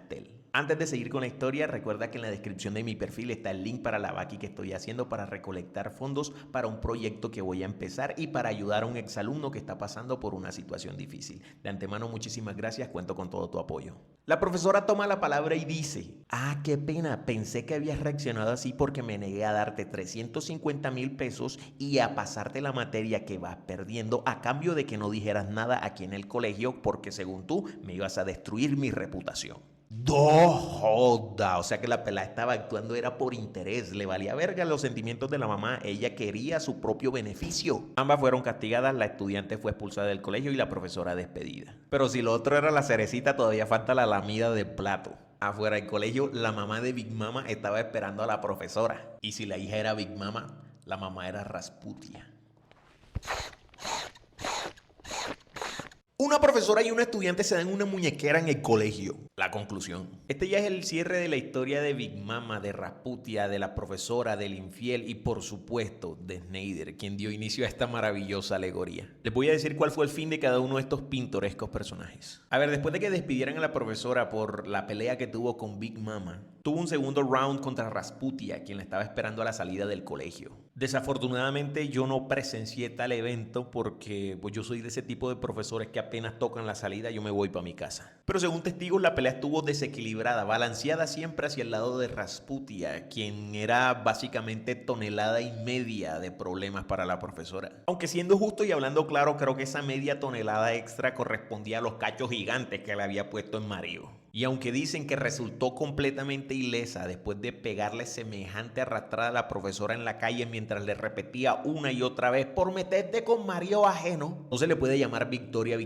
Antes de seguir con la historia, recuerda que en la descripción de mi perfil está el link para la vaqui que estoy haciendo para recolectar fondos para un proyecto que voy a empezar y para ayudar a un exalumno que está pasando por una situación difícil. De antemano, muchísimas gracias, cuento con todo tu apoyo. La profesora toma la palabra y dice, qué pena, pensé que habías reaccionado así porque me negué a darte 350,000 pesos y a pasarte la materia que vas perdiendo a cambio de que no dijeras nada aquí en el colegio porque según tú me ibas a destruir mi reputación. Joda, o sea que la pelada estaba actuando era por interés, le valía verga los sentimientos de la mamá, ella quería su propio beneficio. Ambas fueron castigadas, la estudiante fue expulsada del colegio y la profesora despedida. Pero si lo otro era la cerecita, todavía falta la lamida del plato. Afuera del colegio, la mamá de Big Mama estaba esperando a la profesora. Y si la hija era Big Mama, la mamá era Rasputia. Una profesora y un estudiante se dan una muñequera en el colegio. La conclusión. Este ya es el cierre de la historia de Big Mama, de Rasputia, de la profesora, del infiel y por supuesto de Snyder, quien dio inicio a esta maravillosa alegoría. Les voy a decir cuál fue el fin de cada uno de estos pintorescos personajes. A ver, después de que despidieran a la profesora por la pelea que tuvo con Big Mama, tuvo un segundo round contra Rasputia, quien la estaba esperando a la salida del colegio. Desafortunadamente yo no presencié tal evento porque pues, yo soy de ese tipo de profesores que apenas tocan la salida yo me voy para mi casa. Pero según testigos la pelea estuvo desequilibrada, balanceada siempre hacia el lado de Rasputia, quien era básicamente 1,5 toneladas de problemas para la profesora. Aunque siendo justo y hablando claro, creo que esa media tonelada extra correspondía a los cachos gigantes que le había puesto en Mario. Y aunque dicen que resultó completamente ilesa después de pegarle semejante arrastrada a la profesora en la calle mientras le repetía una y otra vez por meterte con marido ajeno, no se le puede llamar victoria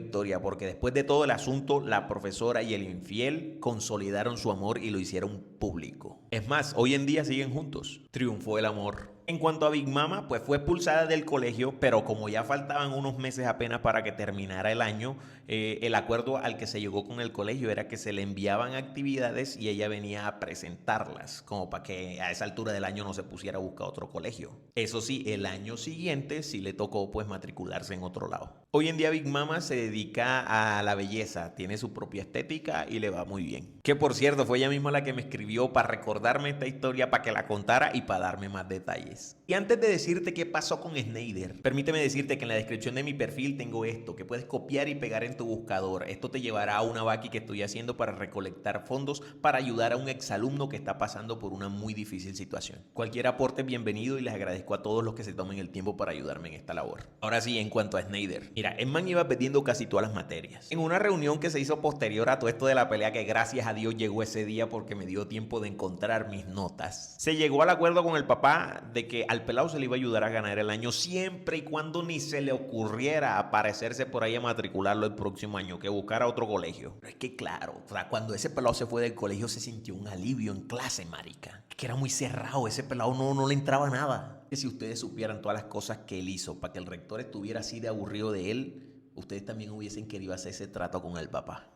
porque después de todo el asunto, la profesora y el infiel consolidaron su amor y lo hicieron público. Es más, hoy en día siguen juntos. Triunfó el amor. En cuanto a Big Mama, pues fue expulsada del colegio, pero como ya faltaban unos meses apenas para que terminara el año, el acuerdo al que se llegó con el colegio era que se le enviaban actividades y ella venía a presentarlas, como para que a esa altura del año no se pusiera a buscar otro colegio. Eso sí, el año siguiente sí le tocó pues matricularse en otro lado. Hoy en día Big Mama se dedica a la belleza, tiene su propia estética y le va muy bien. Que por cierto, fue ella misma la que me escribió para recordarme esta historia, para que la contara y para darme más detalles. sociales. Y antes de decirte qué pasó con Snyder, permíteme decirte que en la descripción de mi perfil tengo esto, que puedes copiar y pegar en tu buscador. Esto te llevará a una vaqui que estoy haciendo para recolectar fondos para ayudar a un exalumno que está pasando por una muy difícil situación. Cualquier aporte es bienvenido y les agradezco a todos los que se tomen el tiempo para ayudarme en esta labor. Ahora sí, en cuanto a Snyder. Mira, el man iba perdiendo casi todas las materias. En una reunión que se hizo posterior a todo esto de la pelea, que gracias a Dios llegó ese día porque me dio tiempo de encontrar mis notas, se llegó al acuerdo con el papá de que al pelado se le iba a ayudar a ganar el año siempre y cuando ni se le ocurriera aparecerse por ahí a matricularlo el próximo año, que buscara otro colegio. Pero es que claro, o sea, cuando ese pelado se fue del colegio se sintió un alivio en clase, marica. Que era muy cerrado, ese pelado no le entraba nada. Que si ustedes supieran todas las cosas que él hizo para que el rector estuviera así de aburrido de él, ustedes también hubiesen querido hacer ese trato con el papá.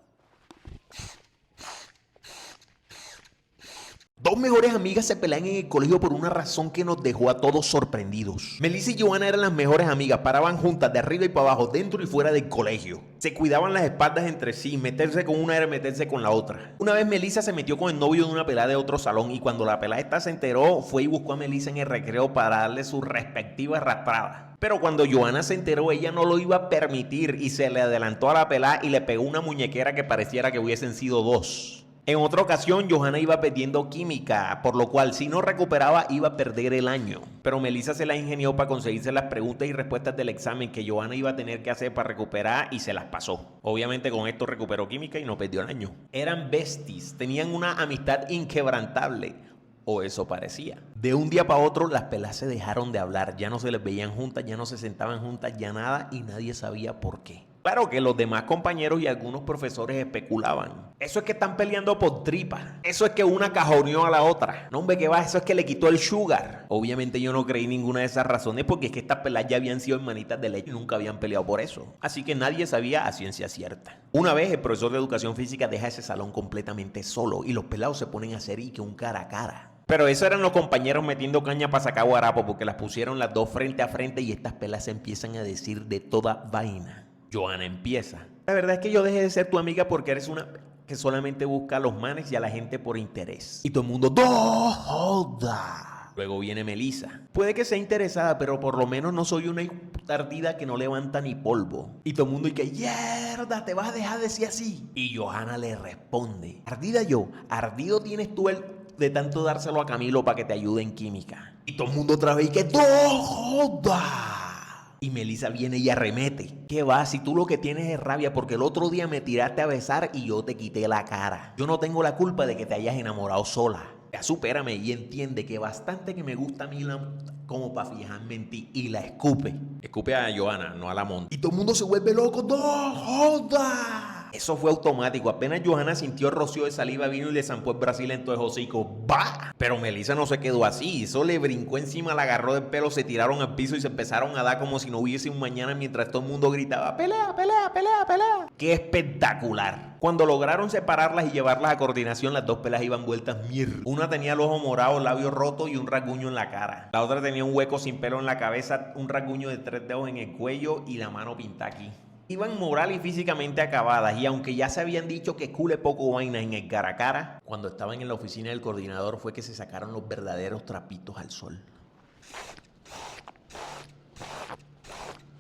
Dos mejores amigas se pelean en el colegio por una razón que nos dejó a todos sorprendidos. Melissa y Johanna eran las mejores amigas, paraban juntas de arriba y para abajo, dentro y fuera del colegio. Se cuidaban las espaldas entre sí, meterse con una era meterse con la otra. Una vez Melissa se metió con el novio de una pelada de otro salón y cuando la pelada esta se enteró, fue y buscó a Melissa en el recreo para darle su respectiva arrastrada. Pero cuando Johanna se enteró, ella no lo iba a permitir y se le adelantó a la pelada y le pegó una muñequera que pareciera que hubiesen sido dos. En otra ocasión, Johanna iba perdiendo química, por lo cual si no recuperaba iba a perder el año. Pero Melissa se la ingenió para conseguirse las preguntas y respuestas del examen que Johanna iba a tener que hacer para recuperar y se las pasó. Obviamente con esto recuperó química y no perdió el año. Eran besties, tenían una amistad inquebrantable. O eso parecía. De un día para otro las pelas se dejaron de hablar, ya no se les veían juntas, ya no se sentaban juntas, ya nada y nadie sabía por qué. Claro que los demás compañeros y algunos profesores especulaban. Eso es que están peleando por tripa. Eso es que una cajoneó a la otra. No, hombre, que va, eso es que le quitó el sugar. Obviamente yo no creí ninguna de esas razones porque es que estas pelas ya habían sido hermanitas de leche y nunca habían peleado por eso. Así que nadie sabía a ciencia cierta. Una vez el profesor de educación física deja ese salón completamente solo y los pelados se ponen a hacer y que un cara a cara. Pero eso eran los compañeros metiendo caña para sacar guarapo porque las pusieron las dos frente a frente y estas pelas se empiezan a decir de toda vaina. Johanna empieza. La verdad es que yo dejé de ser tu amiga porque eres una que solamente busca a los manes y a la gente por interés. Y todo el mundo, ¡no joda! Luego viene Melissa. Puede que sea interesada, pero por lo menos no soy una ardida que no levanta ni polvo. Y todo el mundo dice, ¡mierda! ¿Te vas a dejar de decir así? Y Johanna le responde, ardida yo, ardido tienes tú el de tanto dárselo a Camilo para que te ayude en química. Y todo el mundo otra vez que ¡no joda! Y Melissa viene y arremete. ¿Qué va? Si tú lo que tienes es rabia porque el otro día me tiraste a besar y yo te quité la cara. Yo no tengo la culpa de que te hayas enamorado sola. Ya supérame y entiende que bastante que me gusta a mí como para fijarme en ti. Y la escupe. Escupe a Johanna, no a la monta. Y todo el mundo se vuelve loco. ¡No joda! Eso fue automático. Apenas Johanna sintió el rocío de saliva, vino y le zampó el Brasil en todo el hocico. ¡Bah! Pero Melissa no se quedó así. Eso le brincó encima, la agarró del pelo, se tiraron al piso y se empezaron a dar como si no hubiese un mañana mientras todo el mundo gritaba ¡pelea, pelea, pelea, pelea! ¡Qué espectacular! Cuando lograron separarlas y llevarlas a coordinación, las dos pelas iban vueltas mierda. Una tenía el ojo morado, labios rotos y un rasguño en la cara. La otra tenía un hueco sin pelo en la cabeza, un rasguño de 3 dedos en el cuello y la mano pintada aquí. Iban moral y físicamente acabadas y aunque ya se habían dicho que cule poco vaina en el cara a cara, cuando estaban en la oficina del coordinador fue que se sacaron los verdaderos trapitos al sol.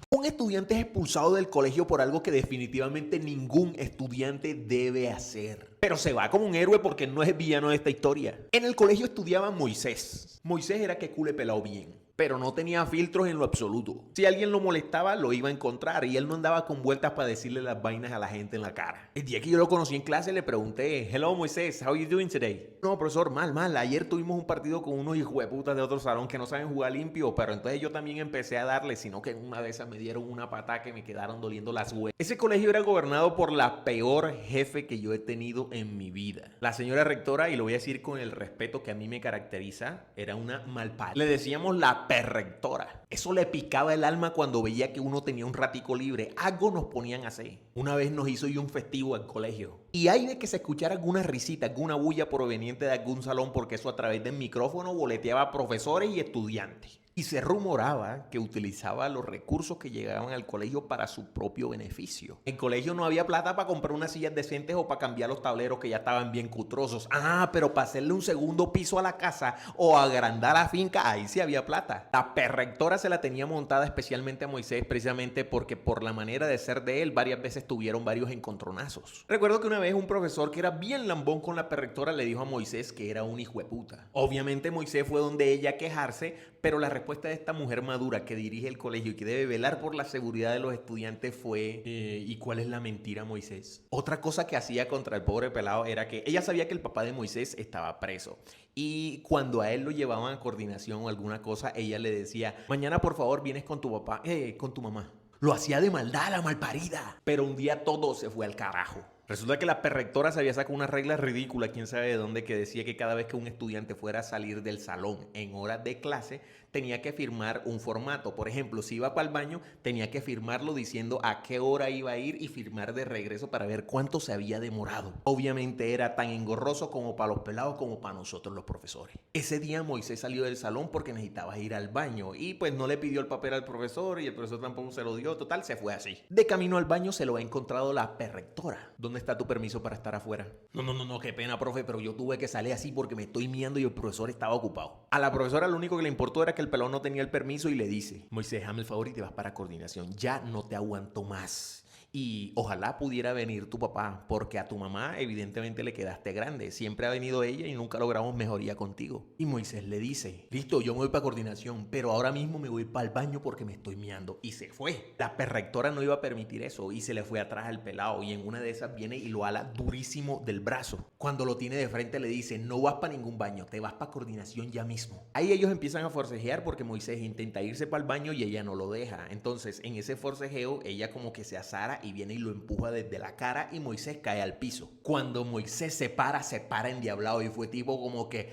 Un estudiante es expulsado del colegio por algo que definitivamente ningún estudiante debe hacer. Pero se va como un héroe porque no es el villano de esta historia. En el colegio estudiaba Moisés. Moisés era que cule pelado bien, pero no tenía filtros en lo absoluto. Si alguien lo molestaba, lo iba a encontrar y él no andaba con vueltas para decirle las vainas a la gente en la cara. El día que yo lo conocí en clase le pregunté, hello Moisés, how you doing today? No, profesor, mal. Ayer tuvimos un partido con unos hijueputas de otro salón que no saben jugar limpio, pero entonces yo también empecé a darle, sino que en una de esas me dieron una patada que me quedaron doliendo las huevas. Ese colegio era gobernado por la peor jefe que yo he tenido en mi vida. La señora rectora, y lo voy a decir con el respeto que a mí me caracteriza, era una malparida. Le decíamos la perrectora. Eso le picaba el alma cuando veía que uno tenía un ratico libre. Algo nos ponían a hacer. Una vez nos hizo yo un festivo al colegio. Y hay de que se escuchara alguna risita, alguna bulla proveniente de algún salón, porque eso a través del micrófono boleteaba a profesores y estudiantes. Y se rumoraba que utilizaba los recursos que llegaban al colegio para su propio beneficio. En el colegio no había plata para comprar unas sillas decentes o para cambiar los tableros que ya estaban bien cutrosos. Pero para hacerle un segundo piso a la casa o agrandar la finca, ahí sí había plata. La perrectora se la tenía montada especialmente a Moisés, precisamente porque por la manera de ser de él varias veces tuvieron varios encontronazos. Recuerdo que una vez un profesor que era bien lambón con la perrectora le dijo a Moisés que era un hijo de puta. Obviamente Moisés fue donde ella a quejarse, pero la respuesta de esta mujer madura que dirige el colegio y que debe velar por la seguridad de los estudiantes fue ¿y cuál es la mentira, Moisés? Otra cosa que hacía contra el pobre pelado era que ella sabía que el papá de Moisés estaba preso. Y cuando a él lo llevaban a coordinación o alguna cosa, ella le decía: mañana por favor vienes con tu papá, con tu mamá. Lo hacía de maldad, la malparida. Pero un día todo se fue al carajo. Resulta que la perrectora se había sacado una regla ridícula, quién sabe de dónde, que decía que cada vez que un estudiante fuera a salir del salón en horas de clase, tenía que firmar un formato. Por ejemplo, si iba para el baño, tenía que firmarlo diciendo a qué hora iba a ir y firmar de regreso para ver cuánto se había demorado. Obviamente era tan engorroso como para los pelados como para nosotros los profesores. Ese día Moisés salió del salón porque necesitaba ir al baño y pues no le pidió el papel al profesor y el profesor tampoco se lo dio. Total, se fue así. De camino al baño se lo ha encontrado la perrectora. ¿Dónde está tu permiso para estar afuera? No, qué pena, profe, pero yo tuve que salir así porque me estoy miando y el profesor estaba ocupado. A la profesora lo único que le importó era que el pelón no tenía el permiso y le dice: Moisés, hazme el favor y te vas para coordinación. Ya no te aguanto más. Y ojalá pudiera venir tu papá, porque a tu mamá evidentemente le quedaste grande. Siempre ha venido ella y nunca logramos mejoría contigo. Y Moisés le dice: listo, yo me voy para coordinación, pero ahora mismo me voy para el baño porque me estoy miando. Y se fue. La perrectora no iba a permitir eso y se le fue atrás al pelado. Y en una de esas viene y lo ala durísimo del brazo. Cuando lo tiene de frente le dice: no vas para ningún baño, te vas para coordinación ya mismo. Ahí ellos empiezan a forcejear porque Moisés intenta irse para el baño y ella no lo deja. Entonces en ese forcejeo ella como que se azara y viene y lo empuja desde la cara y Moisés cae al piso. Cuando Moisés se para endiablado y fue tipo como que: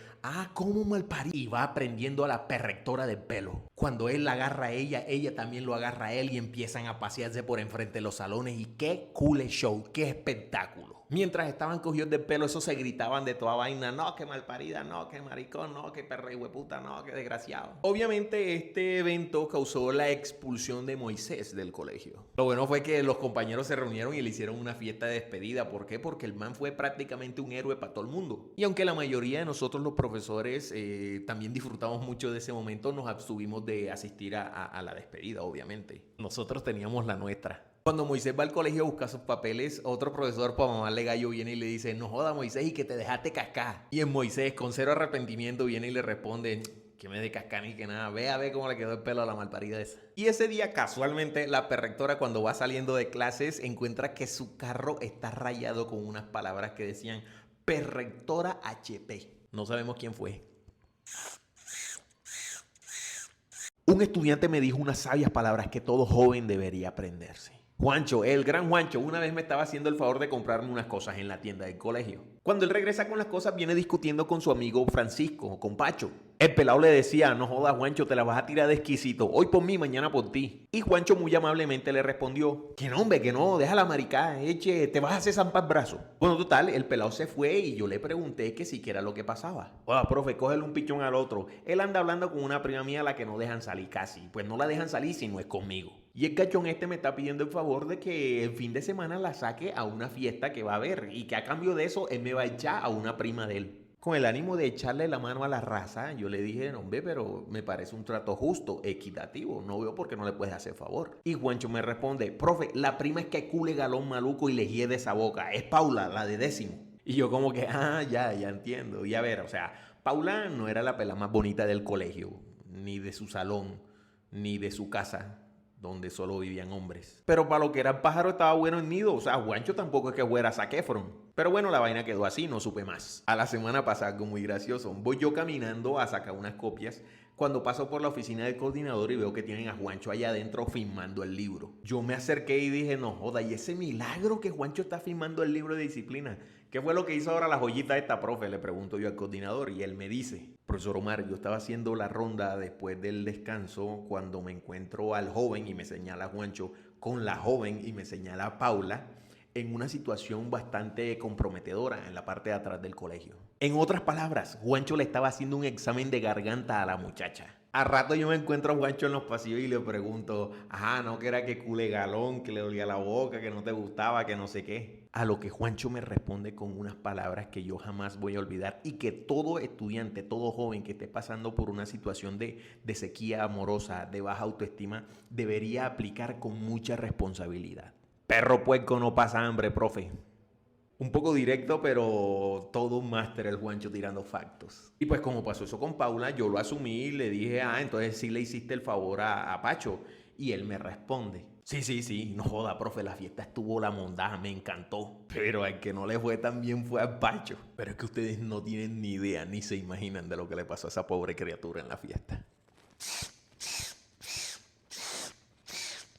cómo malparido. Y va prendiendo a la perrectora del pelo. Cuando él la agarra a ella, ella también lo agarra a él y empiezan a pasearse por enfrente de los salones. Y qué cool show, qué espectáculo. Mientras estaban cogidos del pelo, esos se gritaban de toda vaina: no, que malparida, no, que maricón, no, que perra y hueputa, no, que desgraciado. Obviamente este evento causó la expulsión de Moisés del colegio. Lo bueno fue que los compañeros se reunieron y le hicieron una fiesta de despedida. ¿Por qué? Porque el man fue prácticamente un héroe para todo el mundo. Y aunque la mayoría de nosotros los profesores también disfrutamos mucho de ese momento, nos abstuvimos de asistir a la despedida, obviamente. Nosotros teníamos la nuestra. Cuando Moisés va al colegio a buscar sus papeles, otro profesor para mamarle gallo viene y le dice: no joda, Moisés, y que te dejaste cascar. Y en Moisés, con cero arrepentimiento, viene y le responde: que me de cascar ni que nada, ve a ver cómo le quedó el pelo a la malparida esa. Y ese día, casualmente, la perrectora, cuando va saliendo de clases, encuentra que su carro está rayado con unas palabras que decían perrectora HP. No sabemos quién fue. Un estudiante me dijo unas sabias palabras que todo joven debería aprenderse. Juancho, el gran Juancho, una vez me estaba haciendo el favor de comprarme unas cosas en la tienda del colegio. Cuando él regresa con las cosas, viene discutiendo con su amigo Francisco, con Pacho. El pelado le decía: no jodas, Juancho, te la vas a tirar de exquisito. Hoy por mí, mañana por ti. Y Juancho muy amablemente le respondió: que no, hombre, que no, déjala maricá, eche, te vas a hacer zampar brazo. Bueno, total, el pelado se fue y yo le pregunté que si qué era lo que pasaba. Profe, cógele un pichón al otro. Él anda hablando con una prima mía a la que no dejan salir casi. Pues no la dejan salir si no es conmigo. Y el cachón este me está pidiendo el favor de que el fin de semana la saque a una fiesta que va a haber y que a cambio de eso él me va a echar a una prima de él. Con el ánimo de echarle la mano a la raza, yo le dije: no, hombre, pero me parece un trato justo, equitativo. No veo por qué no le puedes hacer favor. Y Juancho me responde: profe, la prima es que cule galón maluco y le hiede esa boca. Es Paula, la de 10º. Y yo como que, ya entiendo. Y a ver, o sea, Paula no era la pela más bonita del colegio, ni de su salón, ni de su casa, donde solo vivían hombres. Pero para lo que era el pájaro estaba bueno el nido. O sea, Juancho tampoco es que fuera Zac Efron. Pero bueno, la vaina quedó así, no supe más. A la semana pasa algo muy gracioso. Voy yo caminando a sacar unas copias cuando paso por la oficina del coordinador y veo que tienen a Juancho allá adentro firmando el libro. Yo me acerqué y dije: no joda, ¿y ese milagro que Juancho está firmando el libro de disciplina? ¿Qué fue lo que hizo ahora la joyita de esta profe? Le pregunto yo al coordinador y él me dice: profesor Omar, yo estaba haciendo la ronda después del descanso cuando me encuentro al joven y me señala Juancho con la joven y me señala a Paula en una situación bastante comprometedora en la parte de atrás del colegio. En otras palabras, Juancho le estaba haciendo un examen de garganta a la muchacha. A rato yo me encuentro a Juancho en los pasillos y le pregunto, ajá, no que era que cule galón, que le dolía la boca, que no te gustaba, que no sé qué. A lo que Juancho me responde con unas palabras que yo jamás voy a olvidar y que todo estudiante, todo joven que esté pasando por una situación de sequía amorosa, de baja autoestima, debería aplicar con mucha responsabilidad. Perro puerco no pasa hambre, profe. Un poco directo, pero todo un máster el Juancho tirando factos. Y pues como pasó eso con Paula, yo lo asumí y le dije, entonces sí le hiciste el favor a Pacho. Y él me responde, sí, no joda, profe, la fiesta estuvo la mondaja, me encantó. Pero al que no le fue tan bien fue a Pacho. Pero es que ustedes no tienen ni idea, ni se imaginan de lo que le pasó a esa pobre criatura en la fiesta.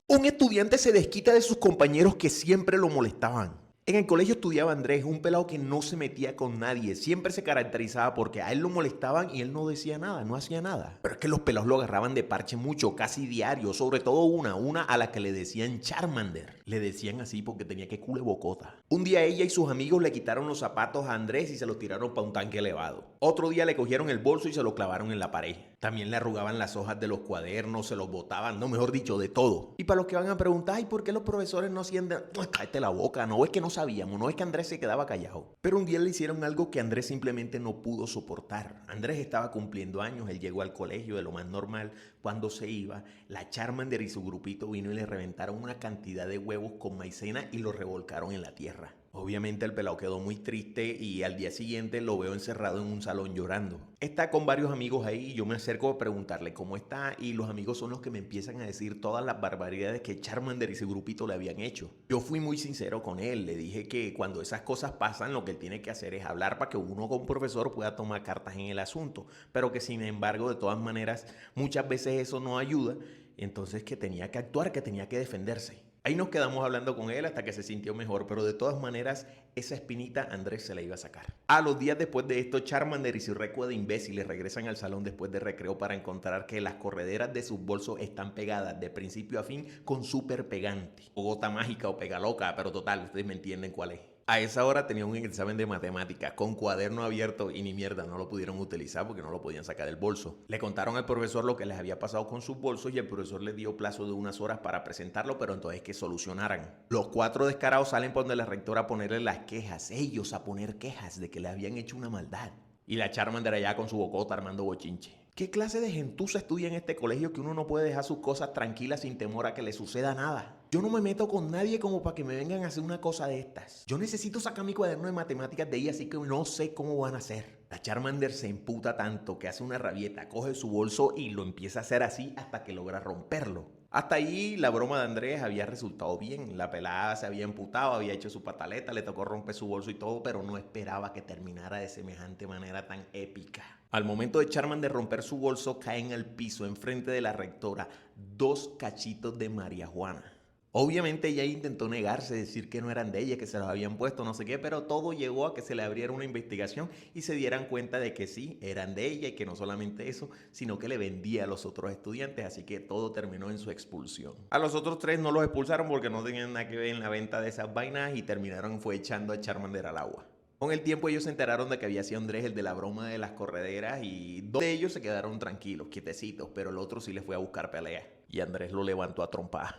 Un estudiante se desquita de sus compañeros que siempre lo molestaban. En el colegio estudiaba Andrés, un pelado que no se metía con nadie, siempre se caracterizaba porque a él lo molestaban y él no decía nada, no hacía nada. Pero es que los pelados lo agarraban de parche mucho, casi diario, sobre todo una a la que le decían Charmander. Le decían así porque tenía que cule bocota. Un día ella y sus amigos le quitaron los zapatos a Andrés y se los tiraron para un tanque elevado. Otro día le cogieron el bolso y se lo clavaron en la pared. También le arrugaban las hojas de los cuadernos, se los botaban, no, mejor dicho, de todo. Y para los que van a preguntar, ¿y por qué los profesores no hacían de... cállate la boca, no es que no sabíamos, no es que Andrés se quedaba callado. Pero un día le hicieron algo que Andrés simplemente no pudo soportar. Andrés estaba cumpliendo años, él llegó al colegio de lo más normal. Cuando se iba, la Charmander y su grupito vino y le reventaron una cantidad de huevos con maicena y los revolcaron en la tierra. Obviamente el pelado quedó muy triste y al día siguiente lo veo encerrado en un salón llorando. Está con varios amigos ahí y yo me acerco a preguntarle cómo está y los amigos son los que me empiezan a decir todas las barbaridades que Charmander y su grupito le habían hecho. Yo fui muy sincero con él, le dije que cuando esas cosas pasan lo que él tiene que hacer es hablar para que uno como profesor pueda tomar cartas en el asunto, pero que sin embargo de todas maneras muchas veces eso no ayuda, entonces que tenía que actuar, que tenía que defenderse. Ahí nos quedamos hablando con él hasta que se sintió mejor, pero de todas maneras, esa espinita Andrés se la iba a sacar. A los días después de esto, Charmander y su recua de imbéciles regresan al salón después de recreo para encontrar que las correderas de sus bolsos están pegadas de principio a fin con súper pegante. O gota mágica o pegaloca, pero total, ustedes me entienden cuál es. A esa hora tenía un examen de matemáticas con cuaderno abierto y ni mierda, no lo pudieron utilizar porque no lo podían sacar del bolso. Le contaron al profesor lo que les había pasado con sus bolsos y el profesor les dio plazo de unas horas para presentarlo, pero entonces que solucionaran. Los 4 descarados salen por donde la rectora a ponerle las quejas, ellos a poner quejas de que le habían hecho una maldad. Y la Charmander allá con su bocota armando bochinche. ¿Qué clase de gentuza estudia en este colegio que uno no puede dejar sus cosas tranquilas sin temor a que le suceda nada? Yo no me meto con nadie como para que me vengan a hacer una cosa de estas. Yo necesito sacar mi cuaderno de matemáticas de ella, así que no sé cómo van a hacer. La Charmander se emputa tanto que hace una rabieta, coge su bolso y lo empieza a hacer así hasta que logra romperlo. Hasta ahí la broma de Andrés había resultado bien. La pelada se había emputado, había hecho su pataleta, le tocó romper su bolso y todo, pero no esperaba que terminara de semejante manera tan épica. Al momento de Charmander romper su bolso, caen al piso enfrente de la rectora 2 cachitos de María Juana. Obviamente ella intentó negarse, decir que no eran de ella, que se los habían puesto, no sé qué, pero todo llegó a que se le abriera una investigación y se dieran cuenta de que sí, eran de ella y que no solamente eso, sino que le vendía a los otros estudiantes, así que todo terminó en su expulsión. A los otros 3 no los expulsaron porque no tenían nada que ver en la venta de esas vainas y terminaron fue echando a Charmander al agua. Con el tiempo ellos se enteraron de que había sido Andrés el de la broma de las correderas y 2 de ellos se quedaron tranquilos, quietecitos, pero el otro sí les fue a buscar pelea y Andrés lo levantó a trompadas.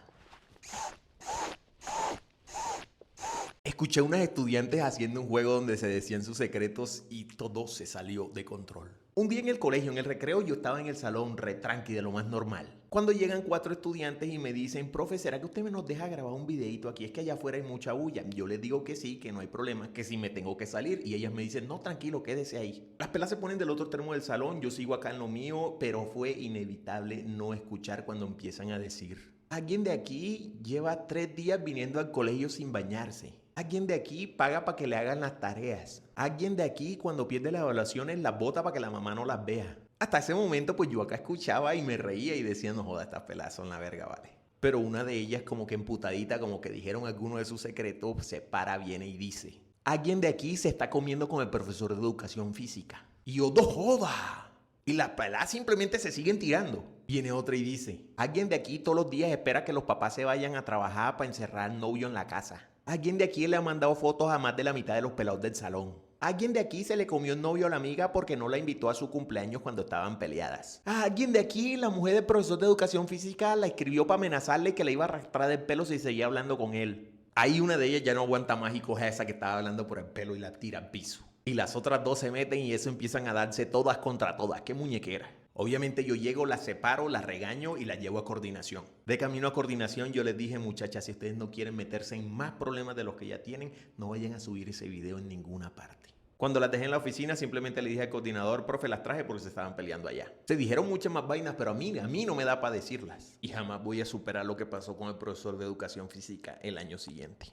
Escuché a unas estudiantes haciendo un juego donde se decían sus secretos y todo se salió de control. Un día en el colegio, en el recreo, yo estaba en el salón re tranqui de lo más normal. Cuando llegan 4 estudiantes y me dicen, profe, ¿será que usted me nos deja grabar un videito aquí? Es que allá afuera hay mucha bulla. Yo les digo que sí, que no hay problema, que si me tengo que salir. Y ellas me dicen, no, tranquilo, quédese ahí. Las pelas se ponen del otro extremo del salón, yo sigo acá en lo mío, pero fue inevitable no escuchar cuando empiezan a decir, alguien de aquí lleva 3 días viniendo al colegio sin bañarse. Alguien de aquí paga para que le hagan las tareas. Alguien de aquí cuando pierde las evaluaciones las bota para que la mamá no las vea. Hasta ese momento pues yo acá escuchaba y me reía y decía, no joda, estas peladas son la verga, vale. Pero una de ellas como que emputadita, como que dijeron alguno de sus secretos, se para, viene y dice, alguien de aquí se está comiendo con el profesor de educación física. Y yo, no joda. Y las peladas simplemente se siguen tirando. Viene otra y dice, alguien de aquí todos los días espera que los papás se vayan a trabajar para encerrar al novio en la casa. Alguien de aquí le ha mandado fotos a más de la mitad de los pelados del salón. A alguien de aquí se le comió el novio a la amiga porque no la invitó a su cumpleaños cuando estaban peleadas. A alguien de aquí, la mujer del profesor de educación física la escribió para amenazarle que le iba a arrastrar del pelo si seguía hablando con él. Ahí una de ellas ya no aguanta más y coge a esa que estaba hablando por el pelo y la tira al piso. Y las otras dos se meten y eso empiezan a darse todas contra todas. ¡Qué muñequera! Obviamente yo llego, las separo, las regaño y las llevo a coordinación. De camino a coordinación yo les dije, muchachas, si ustedes no quieren meterse en más problemas de los que ya tienen, no vayan a subir ese video en ninguna parte. Cuando las dejé en la oficina simplemente le dije al coordinador, profe, las traje porque se estaban peleando allá. Se dijeron muchas más vainas, pero a mí no me da para decirlas. Y jamás voy a superar lo que pasó con el profesor de educación física el año siguiente.